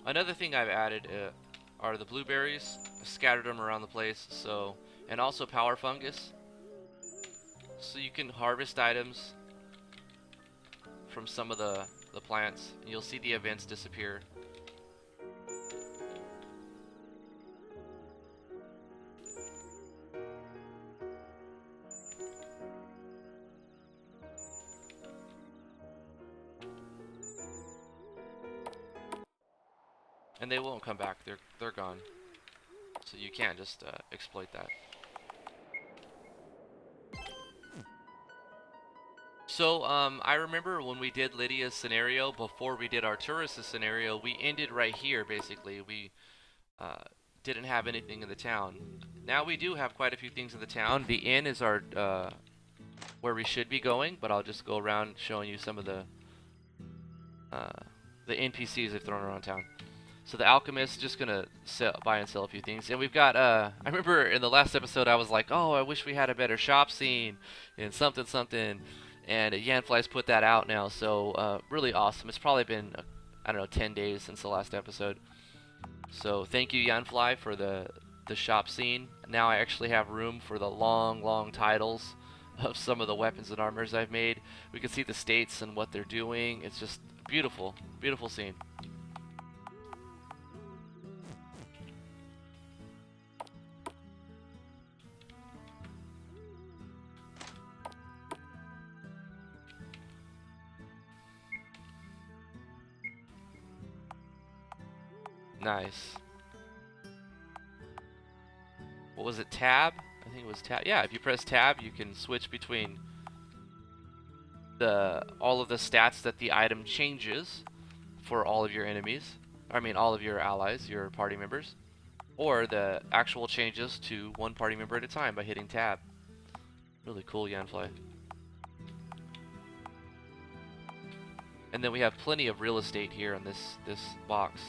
Speaker 1: Another thing I've added are the blueberries. I scattered them around the place, so, and also power fungus. So you can harvest items from some of the plants, and you'll see the events disappear. And they won't come back, they're gone. So you can't just exploit that. So, I remember when we did Lydia's scenario, before we did Arturus' scenario, we ended right here, basically. We didn't have anything in the town. Now we do have quite a few things in the town. The inn is our, where we should be going, but I'll just go around showing you some of the NPCs they've thrown around town. So the alchemist, just gonna buy and sell a few things. And we've got, I remember in the last episode I was like, oh, I wish we had a better shop scene, and something. And Yanfly's put that out now, so really awesome. It's probably been, I don't know, 10 days since the last episode. So thank you, Yanfly, for the shop scene. Now I actually have room for the long titles of some of the weapons and armors I've made. We can see the states and what they're doing. It's just beautiful, beautiful scene. Nice. What was it, tab? I think it was tab. Yeah, if you press tab, you can switch between all of the stats that the item changes for all of your enemies. I mean, all of your allies, your party members. Or the actual changes to one party member at a time by hitting tab. Really cool, Yanfly. And then we have plenty of real estate here on this box.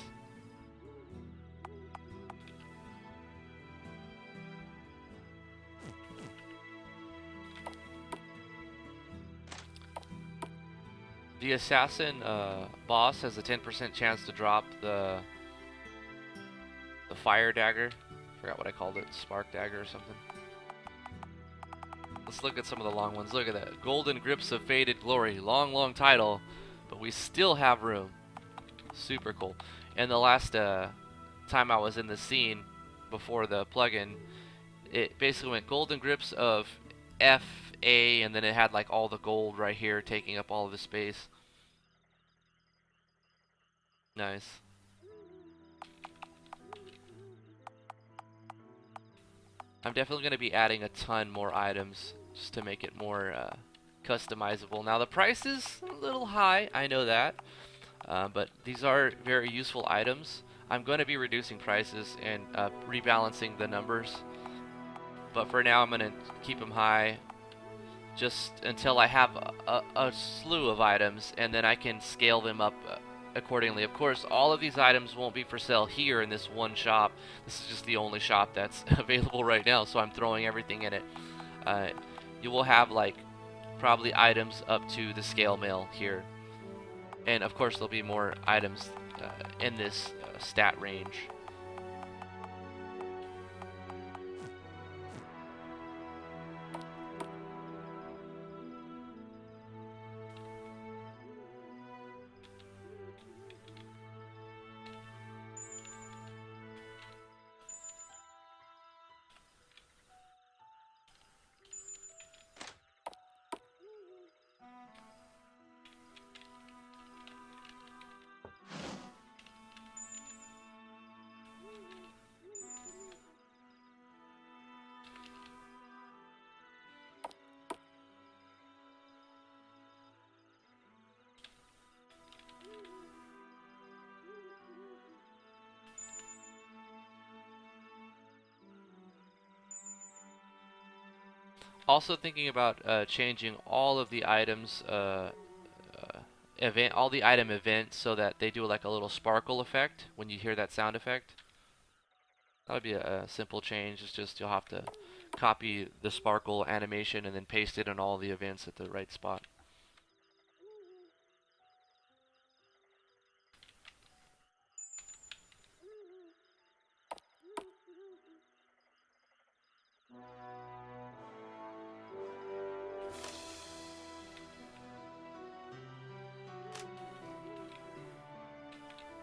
Speaker 1: The assassin boss has a 10% chance to drop the fire dagger. Forgot what I called it, spark dagger or something. Let's look at some of the long ones. Look at that. Golden Grips of Faded Glory. Long, long title, but we still have room. Super cool. And the last time I was in the scene before the plugin, it basically went Golden Grips of FA, and then it had like all the gold right here taking up all of the space. Nice. I'm definitely going to be adding a ton more items just to make it more customizable. Now the price is a little high, I know that, but these are very useful items. I'm going to be reducing prices and rebalancing the numbers, but for now I'm going to keep them high just until I have a slew of items, and then I can scale them up accordingly. Of course, all of these items won't be for sale here in this one shop. This is just the only shop that's available right now, so I'm throwing everything in it. You will have like probably items up to the scale mail here, and of course there'll be more items in this stat range. Also thinking about changing all of the items all the item events so that they do like a little sparkle effect when you hear that sound effect. That would be a simple change. It's just you'll have to copy the sparkle animation and then paste it in all the events at the right spot.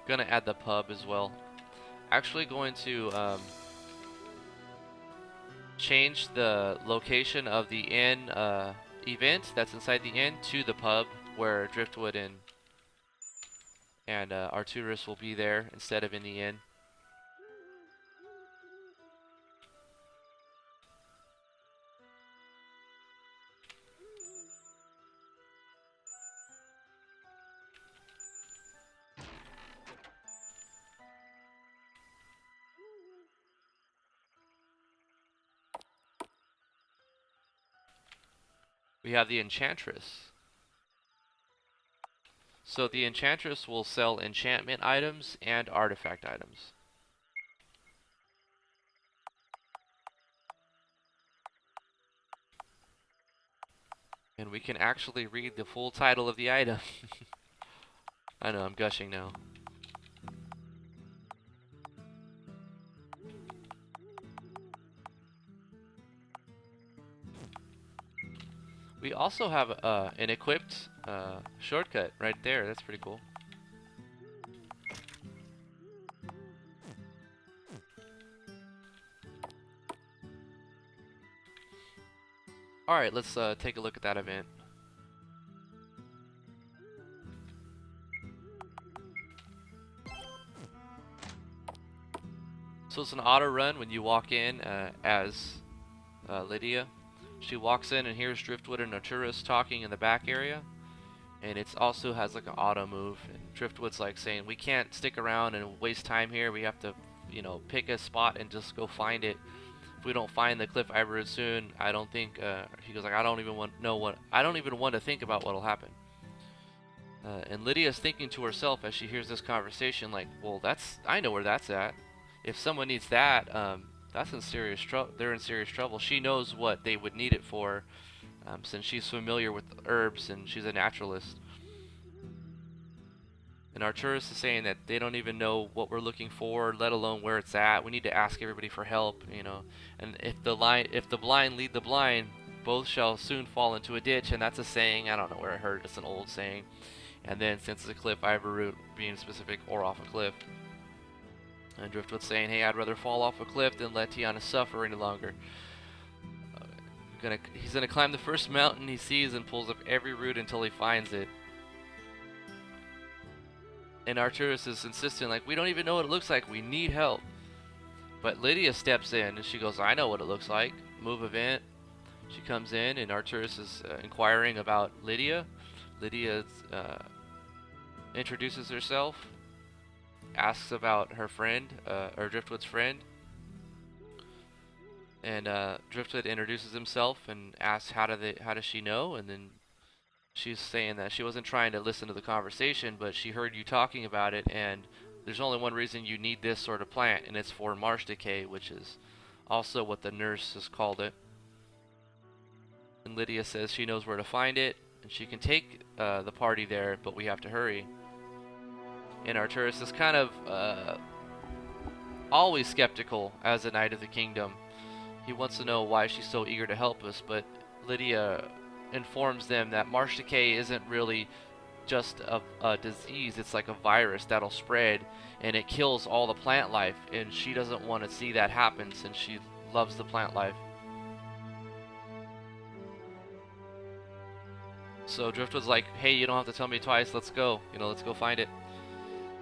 Speaker 1: Gonna add the pub as well. Actually going to change the location of the inn event that's inside the inn to the pub where Driftwood and Arturus will be there instead of in the inn. We have the Enchantress. So the Enchantress will sell enchantment items and artifact items. And we can actually read the full title of the item. I know, I'm gushing now. We also have an equipped shortcut right there. That's pretty cool. Alright, let's take a look at that event. So it's an auto run when you walk in as Lydia. She walks in and hears Driftwood and Arturus talking in the back area. And it also has like an auto move. And Driftwood's like saying, we can't stick around and waste time here. We have to, you know, pick a spot and just go find it. If we don't find the Cliff Ivory soon, I don't think, he goes like, I don't even want to think about what'll happen. And Lydia's thinking to herself as she hears this conversation, like, well, I know where that's at. If someone needs that, that's in serious trouble. They're in serious trouble. She knows what they would need it for, since she's familiar with herbs and she's a naturalist. And Arcturus is saying that they don't even know what we're looking for, let alone where it's at. We need to ask everybody for help, you know. And if the blind lead the blind, both shall soon fall into a ditch. And that's a saying. I don't know where I heard it. It's an old saying. And then, since it's a cliff, I have a route being specific or off a cliff. And Driftwood's saying, hey, I'd rather fall off a cliff than let Tiana suffer any longer. He's gonna climb the first mountain he sees and pulls up every route until he finds it. And Arcturus is insistent, like, we don't even know what it looks like. We need help. But Lydia steps in and she goes, I know what it looks like. Move event. She comes in and Arcturus is inquiring about Lydia. Lydia introduces herself, asks about her friend, or Driftwood's friend. And Driftwood introduces himself and asks how does she know, and then she's saying that she wasn't trying to listen to the conversation, but she heard you talking about it, and there's only one reason you need this sort of plant, and it's for marsh decay, which is also what the nurse has called it. And Lydia says she knows where to find it, and she can take the party there, but we have to hurry. And Arcturus is kind of always skeptical as a Knight of the Kingdom. He wants to know why she's so eager to help us, but Lydia informs them that marsh decay isn't really just a disease. It's like a virus that'll spread and it kills all the plant life, and she doesn't want to see that happen since she loves the plant life. So Driftwood's like, hey, you don't have to tell me twice, let's go, let's go find it.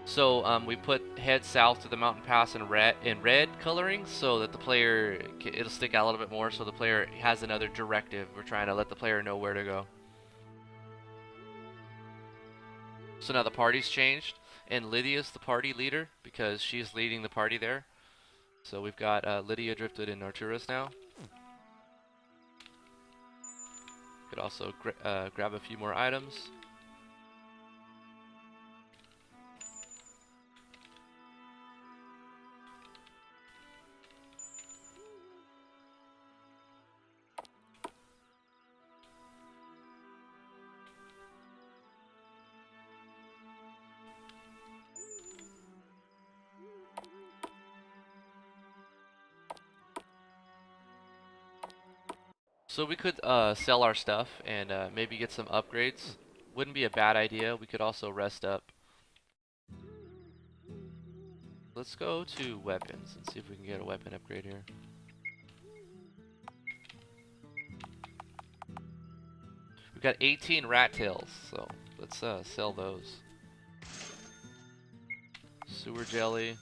Speaker 1: So we head south to the mountain pass in red coloring, so that the player, it'll stick out a little bit more, so the player has another directive. We're trying to let the player know where to go. So now the party's changed, and Lydia's the party leader because she's leading the party there. So we've got Lydia, Driftwood, and Arcturus now. Could also grab a few more items. So we could sell our stuff and maybe get some upgrades. Wouldn't be a bad idea. We could also rest up. Let's go to weapons and see if we can get a weapon upgrade here. We've got 18 rat tails, so let's sell those. Sewer jelly.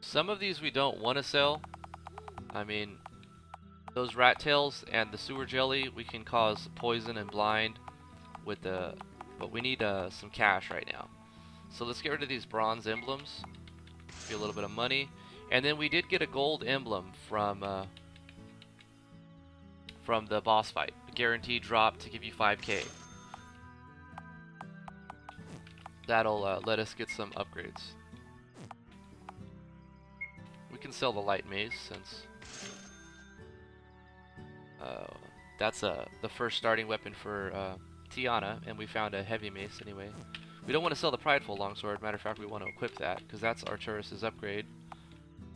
Speaker 1: Some of these we don't want to sell. I mean, those rat tails and the sewer jelly, we can cause poison and blind with but we need some cash right now. So let's get rid of these bronze emblems. Be a little bit of money. And then we did get a gold emblem from the boss fight. A guaranteed drop to give you 5k. That'll let us get some upgrades. We can sell the light mace since that's the first starting weapon for Tiana, and we found a heavy mace anyway. We don't want to sell the prideful longsword. Matter of fact, we want to equip that because that's Arcturus's upgrade.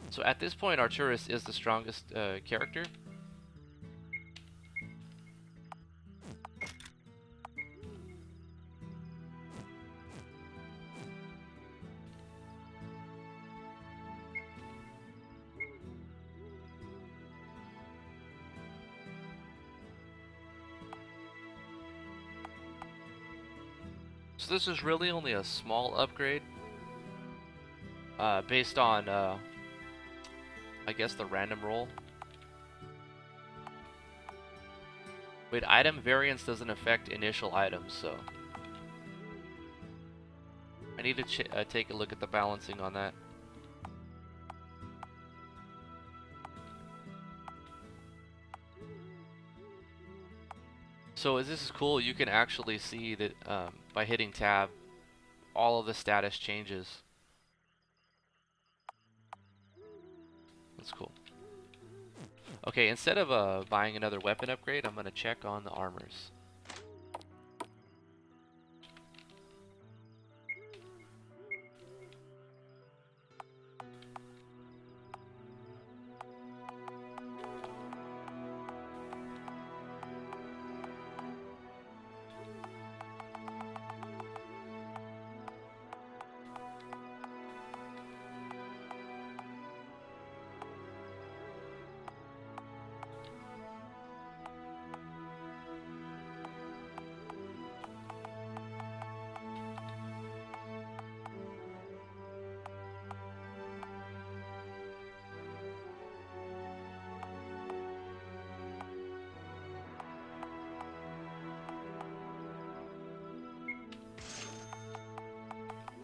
Speaker 1: So at this point, Arcturus is the strongest character. So this is really only a small upgrade based on, I guess, the random roll. Wait, item variance doesn't affect initial items, so I need to take a look at the balancing on that. So this is cool. You can actually see that by hitting tab, all of the status changes. That's cool. Okay, instead of buying another weapon upgrade, I'm gonna check on the armors.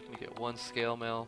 Speaker 1: Let me get one scale mail.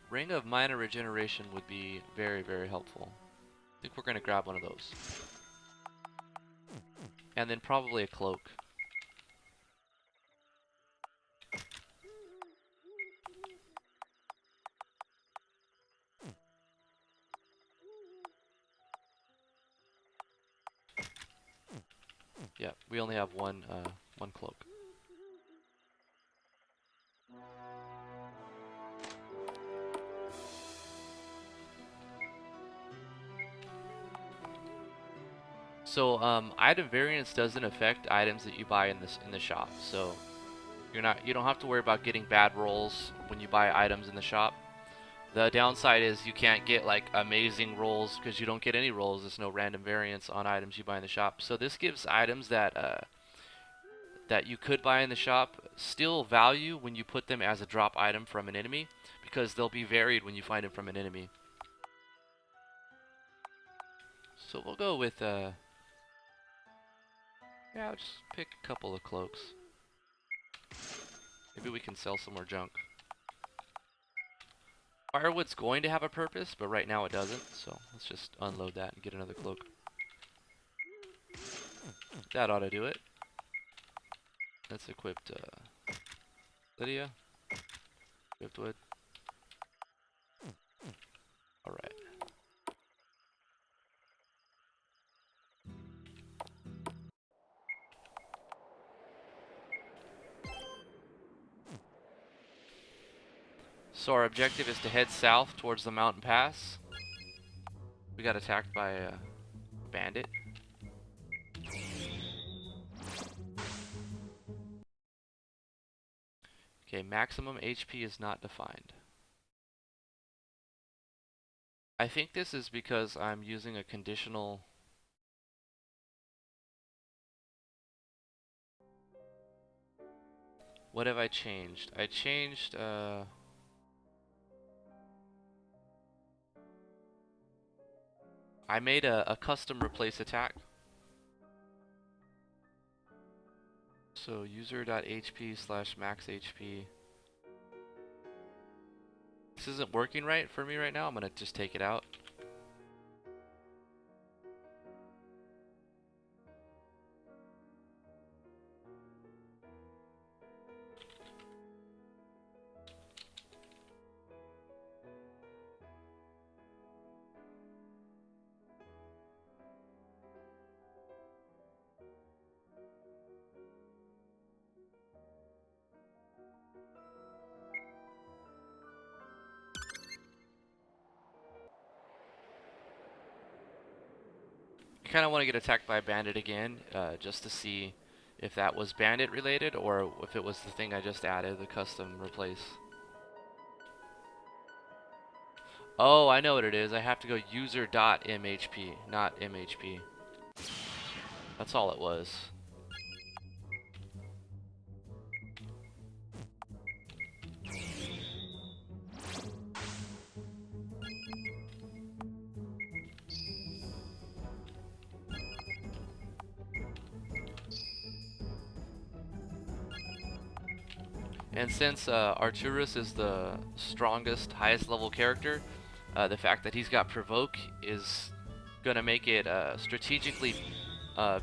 Speaker 1: Ring of Minor Regeneration would be very, very helpful. I think we're gonna grab one of those. And then probably a cloak. Yeah, we only have one cloak. So item variance doesn't affect items that you buy in the shop. So you don't have to worry about getting bad rolls when you buy items in the shop. The downside is you can't get like amazing rolls because you don't get any rolls. There's no random variance on items you buy in the shop. So this gives items that you could buy in the shop still value when you put them as a drop item from an enemy, because they'll be varied when you find them from an enemy. So we'll go with yeah, I'll just pick a couple of cloaks. Maybe we can sell some more junk. Firewood's going to have a purpose, but right now it doesn't, so let's just unload that and get another cloak. That ought to do it. Let's equip Lydia. Equipped wood. Alright. So our objective is to head south towards the mountain pass. We got attacked by a bandit. Okay, maximum HP is not defined. I think this is because I'm using a conditional. What have I changed? I changed I made a custom replace attack. So user.hp/max HP. This isn't working right for me right now. I'm gonna just take it out. I kind of want to get attacked by a bandit again, just to see if that was bandit related or if it was the thing I just added, the custom replace. Oh, I know what it is. I have to go user.mhp, not mhp. That's all it was. And since Arturus is the strongest, highest level character, the fact that he's got Provoke is gonna make it strategically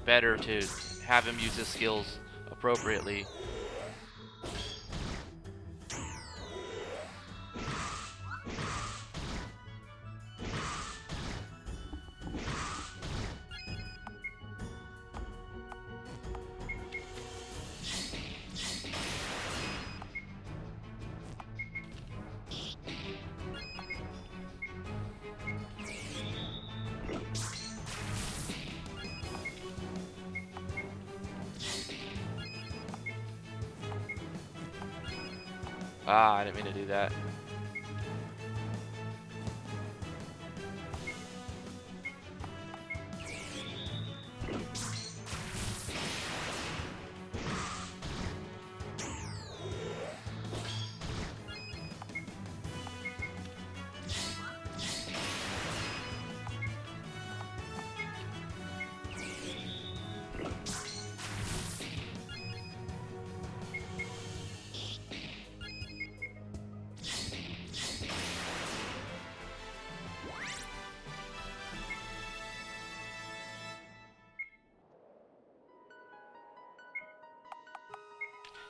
Speaker 1: better to have him use his skills appropriately. Ah, I didn't mean to do that.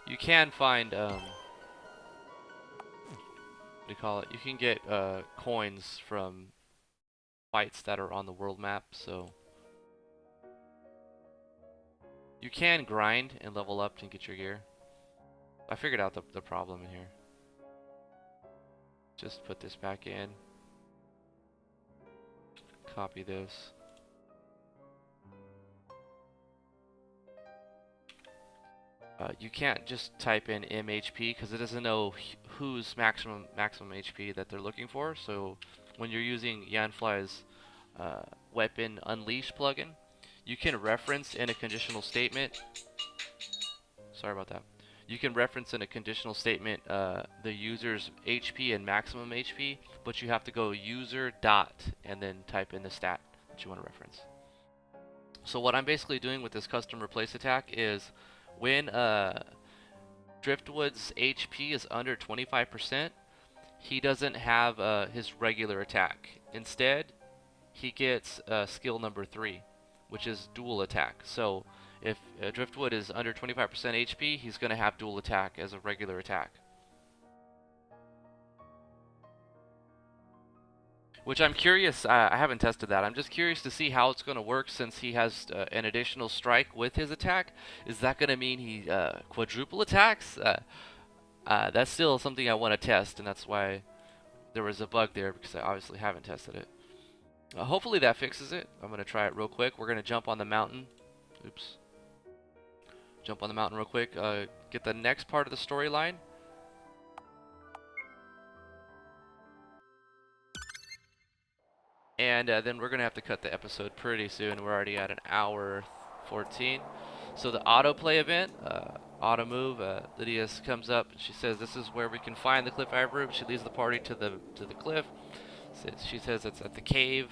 Speaker 1: You can find, what do you call it? You can get coins from fights that are on the world map, so you can grind and level up to get your gear. I figured out the problem in here. Just put this back in. Copy this. You can't just type in MHP because it doesn't know whose maximum HP that they're looking for. So when you're using Yanfly's weapon unleash plugin, you can reference in a conditional statement. Sorry about that. You can reference in a conditional statement the user's HP and maximum HP, but you have to go user dot and then type in the stat that you want to reference. So what I'm basically doing with this custom replace attack is when Driftwood's HP is under 25%, he doesn't have his regular attack. Instead, he gets skill number 3, which is dual attack. So if Driftwood is under 25% HP, he's going to have dual attack as a regular attack. Which I'm curious, I haven't tested that. I'm just curious to see how it's going to work since he has an additional strike with his attack. Is that going to mean he quadruple attacks? That's still something I want to test, and that's why there was a bug there, because I obviously haven't tested it. Hopefully that fixes it. I'm going to try it real quick. We're going to jump on the mountain. Oops. Jump on the mountain real quick. Get the next part of the storyline. And then we're going to have to cut the episode pretty soon. We're already at an hour 14. So the autoplay event, auto move, Lydia comes up and she says this is where we can find the cliff room. She leads the party to the cliff. She says it's at the cave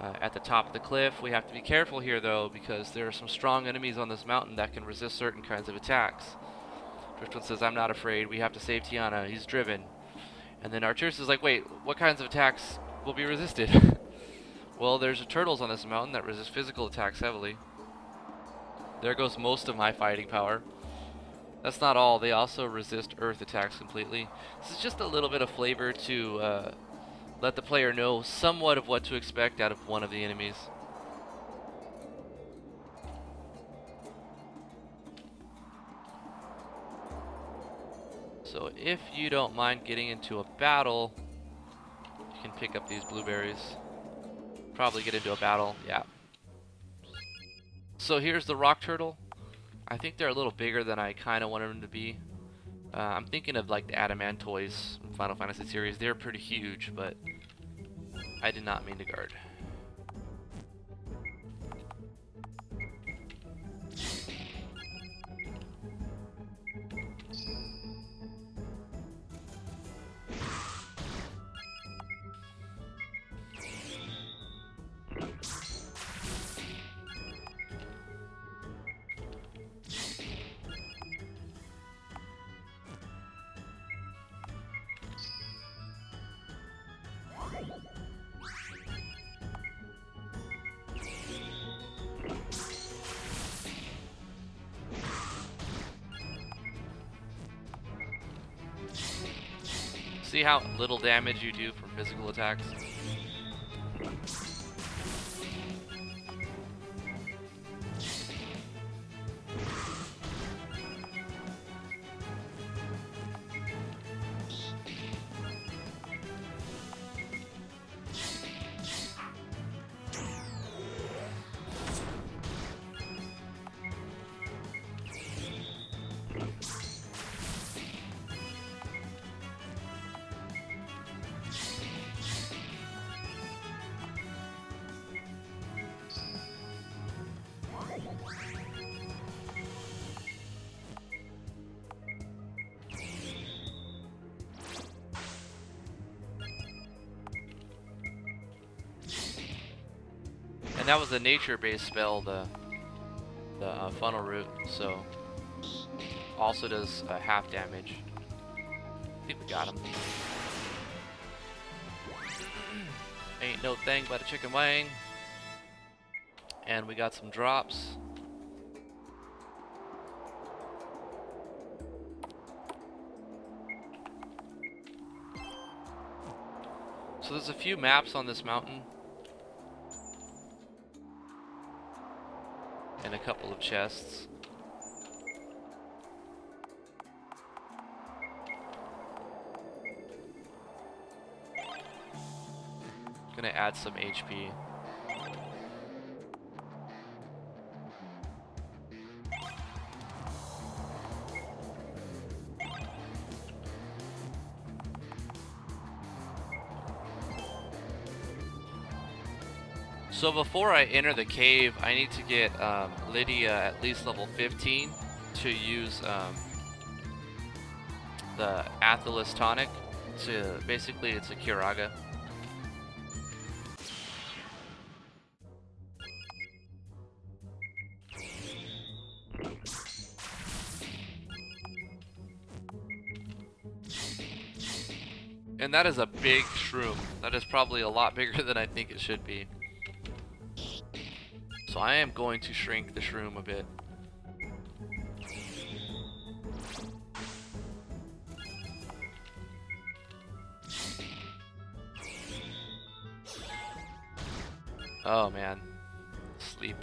Speaker 1: at the top of the cliff. We have to be careful here though, because there are some strong enemies on this mountain that can resist certain kinds of attacks. Driftwood says, I'm not afraid. We have to save Tiana. He's driven. And then Arturus is like, wait, what kinds of attacks will be resisted? Well, there's turtles on this mountain that resist physical attacks heavily. There goes most of my fighting power. That's not all. They also resist earth attacks completely. This is just a little bit of flavor to let the player know somewhat of what to expect out of one of the enemies. So if you don't mind getting into a battle, you can pick up these blueberries. Probably get into a battle, yeah. So here's the rock turtle. I think they're a little bigger than I kind of wanted them to be. I'm thinking of like the Adamantoys from Final Fantasy series. They're pretty huge, but I did not mean to guard. See how little damage you do from physical attacks? And that was a nature-based spell, the funnel root, so also does half damage. I think we got him. Ain't no thing but a chicken wing. And we got some drops. So there's a few maps on this mountain. And a couple of chests. Gonna add some HP. So before I enter the cave, I need to get Lydia at least level 15 to use the Athelis tonic. Basically, it's a Curaga. And that is a big shroom. That is probably a lot bigger than I think it should be. So I am going to shrink the shroom a bit. Oh man, sleep.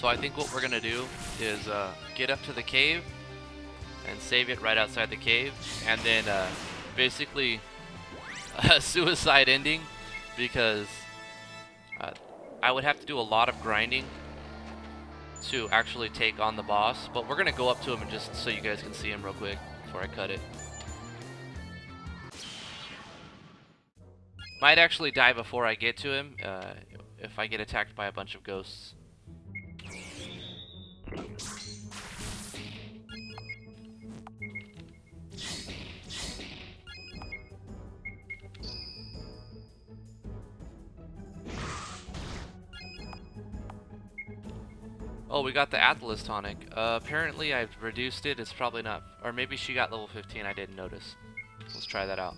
Speaker 1: So I think what we're gonna do is get up to the cave and save it right outside the cave, and then basically a suicide ending, because I would have to do a lot of grinding to actually take on the boss. But we're gonna go up to him and just so you guys can see him real quick before I cut it. Might actually die before I get to him if I get attacked by a bunch of ghosts. Oh, we got the Atlas tonic. Apparently I've reduced it. It's probably not, or maybe she got level 15. I didn't notice. Let's try that out.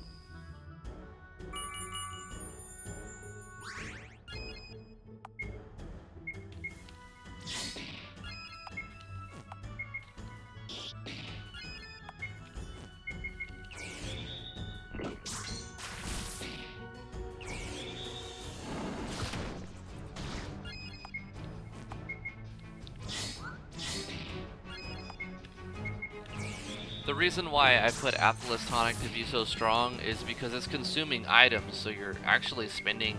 Speaker 1: The reason why I put Atlas tonic to be so strong is because it's consuming items, so you're actually spending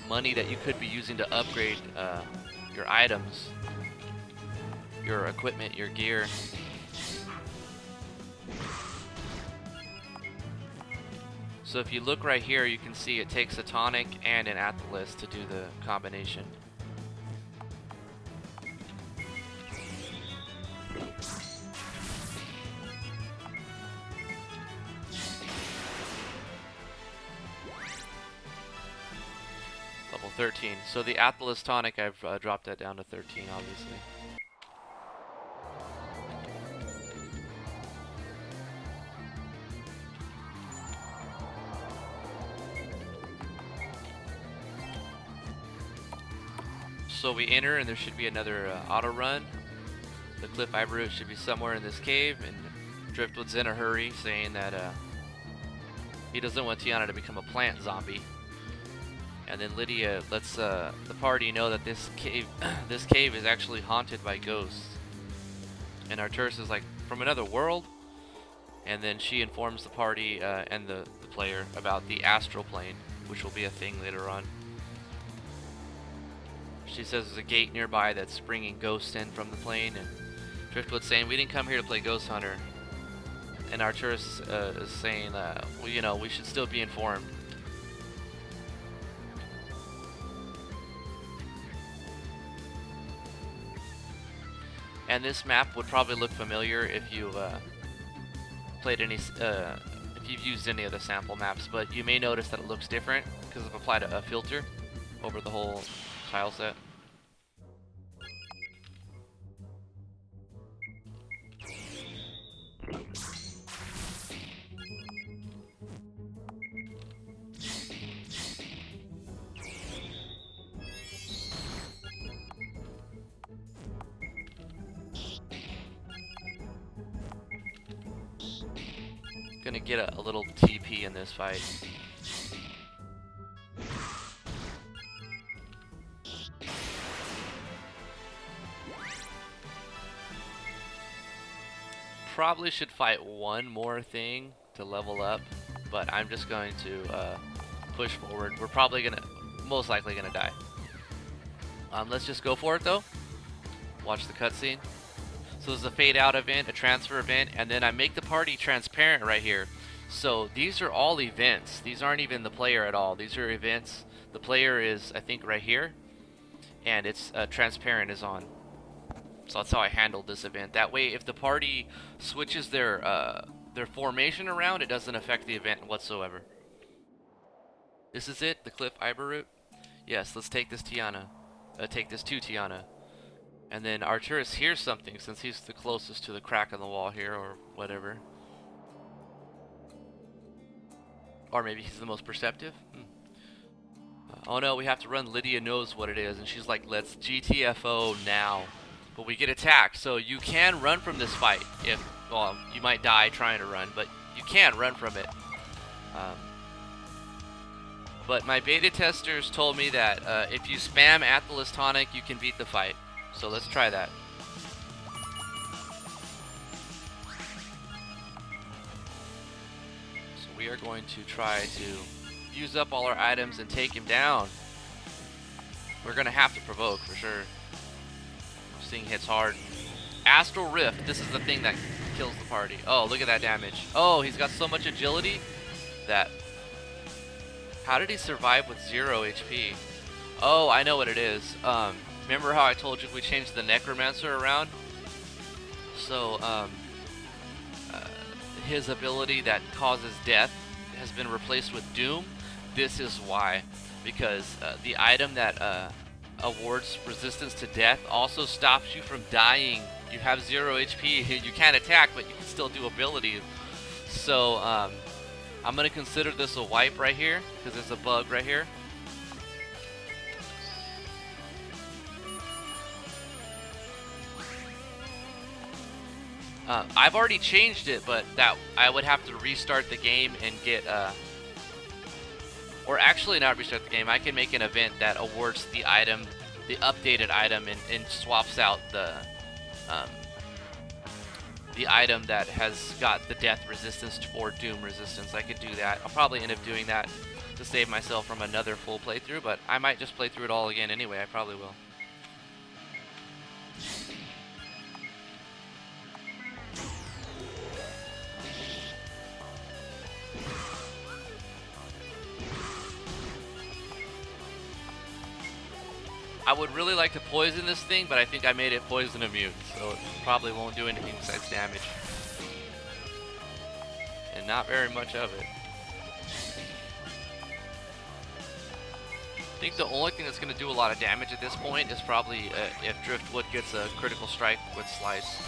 Speaker 1: money that you could be using to upgrade your items, your equipment, your gear. So if you look right here, you can see it takes a tonic and an Atlas to do the combination. Level 13. So the Atlas tonic, I've dropped that down to 13, obviously. So we enter, and there should be another auto run. The Cliff Ivory should be somewhere in this cave, and Driftwood's in a hurry, saying that he doesn't want Tiana to become a plant zombie. And then Lydia lets the party know that this cave is actually haunted by ghosts. And Arturus is like, from another world? And then she informs the party and the player about the astral plane, which will be a thing later on. She says there's a gate nearby that's bringing ghosts in from the plane, and Driftwood's saying, we didn't come here to play Ghost Hunter. And Arturus is saying, well, you know, we should still be informed. And this map would probably look familiar if you played any, if you've used any of the sample maps, but you may notice that it looks different because I've applied a filter over the whole tile set. Gonna get a little TP in this fight. Probably should fight one more thing to level up, but I'm just going to push forward. We're probably gonna, most likely gonna die. Let's just go for it though. Watch the cutscene. So there's a fade out event, a transfer event, and then I make the party transparent right here. So these are all events. These aren't even the player at all. These are events. The player is, I think, right here, and it's transparent is on. So that's how I handled this event. That way, if the party switches their formation around, it doesn't affect the event whatsoever. This is it, the Cliff Iber route. Yes, let's take this Tiana. Take this to Tiana. And then Arturus hears something, since he's the closest to the crack in the wall here, or whatever. Or maybe he's the most perceptive. Oh no, we have to run. Lydia knows what it is, and she's like, let's GTFO now. But we get attacked, so you can run from this fight. If, well, you might die trying to run, but you can run from it. But my beta testers told me that if you spam Atlas Tonic, you can beat the fight. So let's try that. So we are going to try to use up all our items and take him down. We're gonna have to provoke for sure. This thing hits hard. Astral Rift, this is the thing that kills the party. Oh, look at that damage. Oh, he's got so much agility that... How did he survive with 0 HP? Oh, I know what it is. Remember how I told you we changed the Necromancer around? So, his ability that causes death has been replaced with Doom. This is why. Because the item that awards resistance to death also stops you from dying. You have 0 HP, you can't attack, but you can still do abilities. So, I'm going to consider this a wipe right here, because there's a bug right here. I've already changed it, but that I would have to restart the game and get, or actually not restart the game. I can make an event that awards the item, the updated item, and swaps out the item that has got the death resistance for Doom resistance. I could do that. I'll probably end up doing that to save myself from another full playthrough, but I might just play through it all again anyway. I probably will. I would really like to poison this thing, but I think I made it poison immune, so it probably won't do anything besides damage. And not very much of it. I think the only thing that's going to do a lot of damage at this point is probably if Driftwood gets a critical strike with Slice.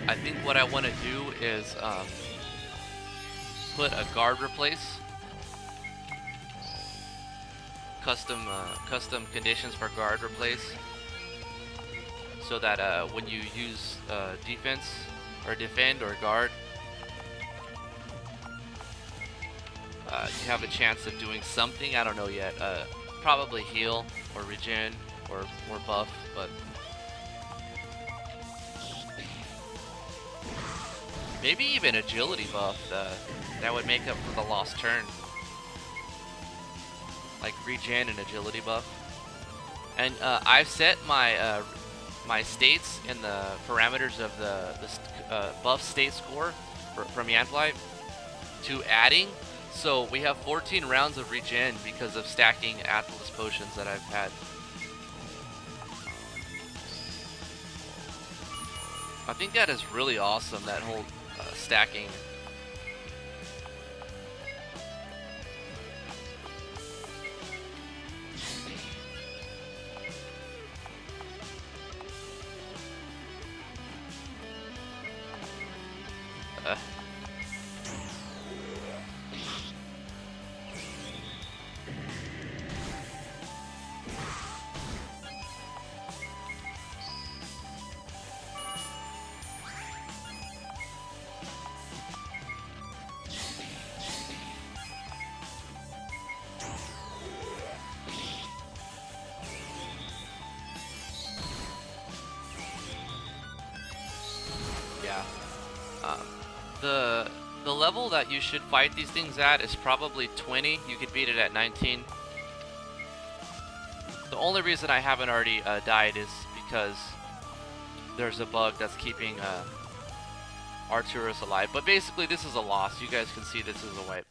Speaker 1: I think what I want to do is put a guard replace, custom conditions for guard replace, so that when you use defense or defend or guard, you have a chance of doing something. I don't know yet. Probably heal or regen or buff, but. Maybe even agility buff that would make up for the lost turn. Like regen and agility buff. And I've set my my states in the parameters of the buff state score from Yanfly to adding. So we have 14 rounds of regen because of stacking Atlas potions that I've had. I think that is really awesome, that whole stacking. Yeah. The level that you should fight these things at is probably 20. You could beat it at 19. The only reason I haven't already died is because there's a bug that's keeping Arturus alive. But basically, this is a loss. You guys can see this is a wipe.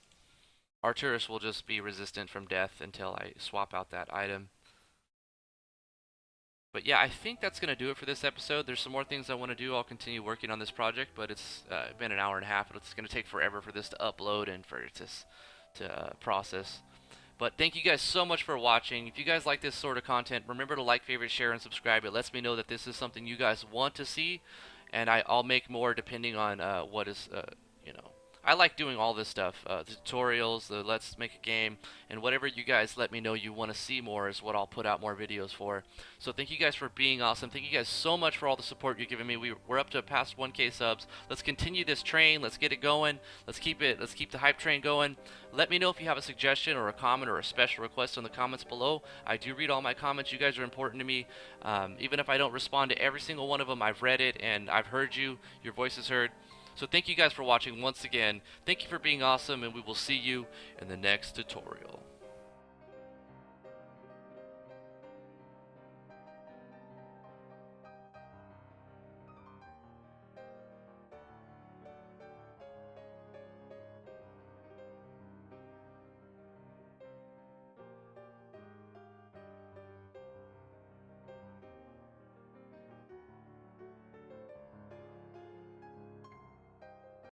Speaker 1: Arturus will just be resistant from death until I swap out that item. But yeah, I think that's going to do it for this episode. There's some more things I want to do. I'll continue working on this project, but it's been an hour and a half. It's going to take forever for this to upload and for it to process. But thank you guys so much for watching. If you guys like this sort of content, remember to like, favorite, share, and subscribe. It lets me know that this is something you guys want to see, and I'll make more depending on what is, you know. I like doing all this stuff, the tutorials, the let's make a game, and whatever you guys let me know you want to see more is what I'll put out more videos for. So thank you guys for being awesome. Thank you guys so much for all the support you're giving me. We're up to past 1K subs. Let's continue this train. Let's get it going. Let's keep the hype train going. Let me know if you have a suggestion or a comment or a special request in the comments below. I do read all my comments. You guys are important to me. Even if I don't respond to every single one of them, I've read it and I've heard you. Your voice is heard. So thank you guys for watching once again. Thank you for being awesome, and we will see you in the next tutorial.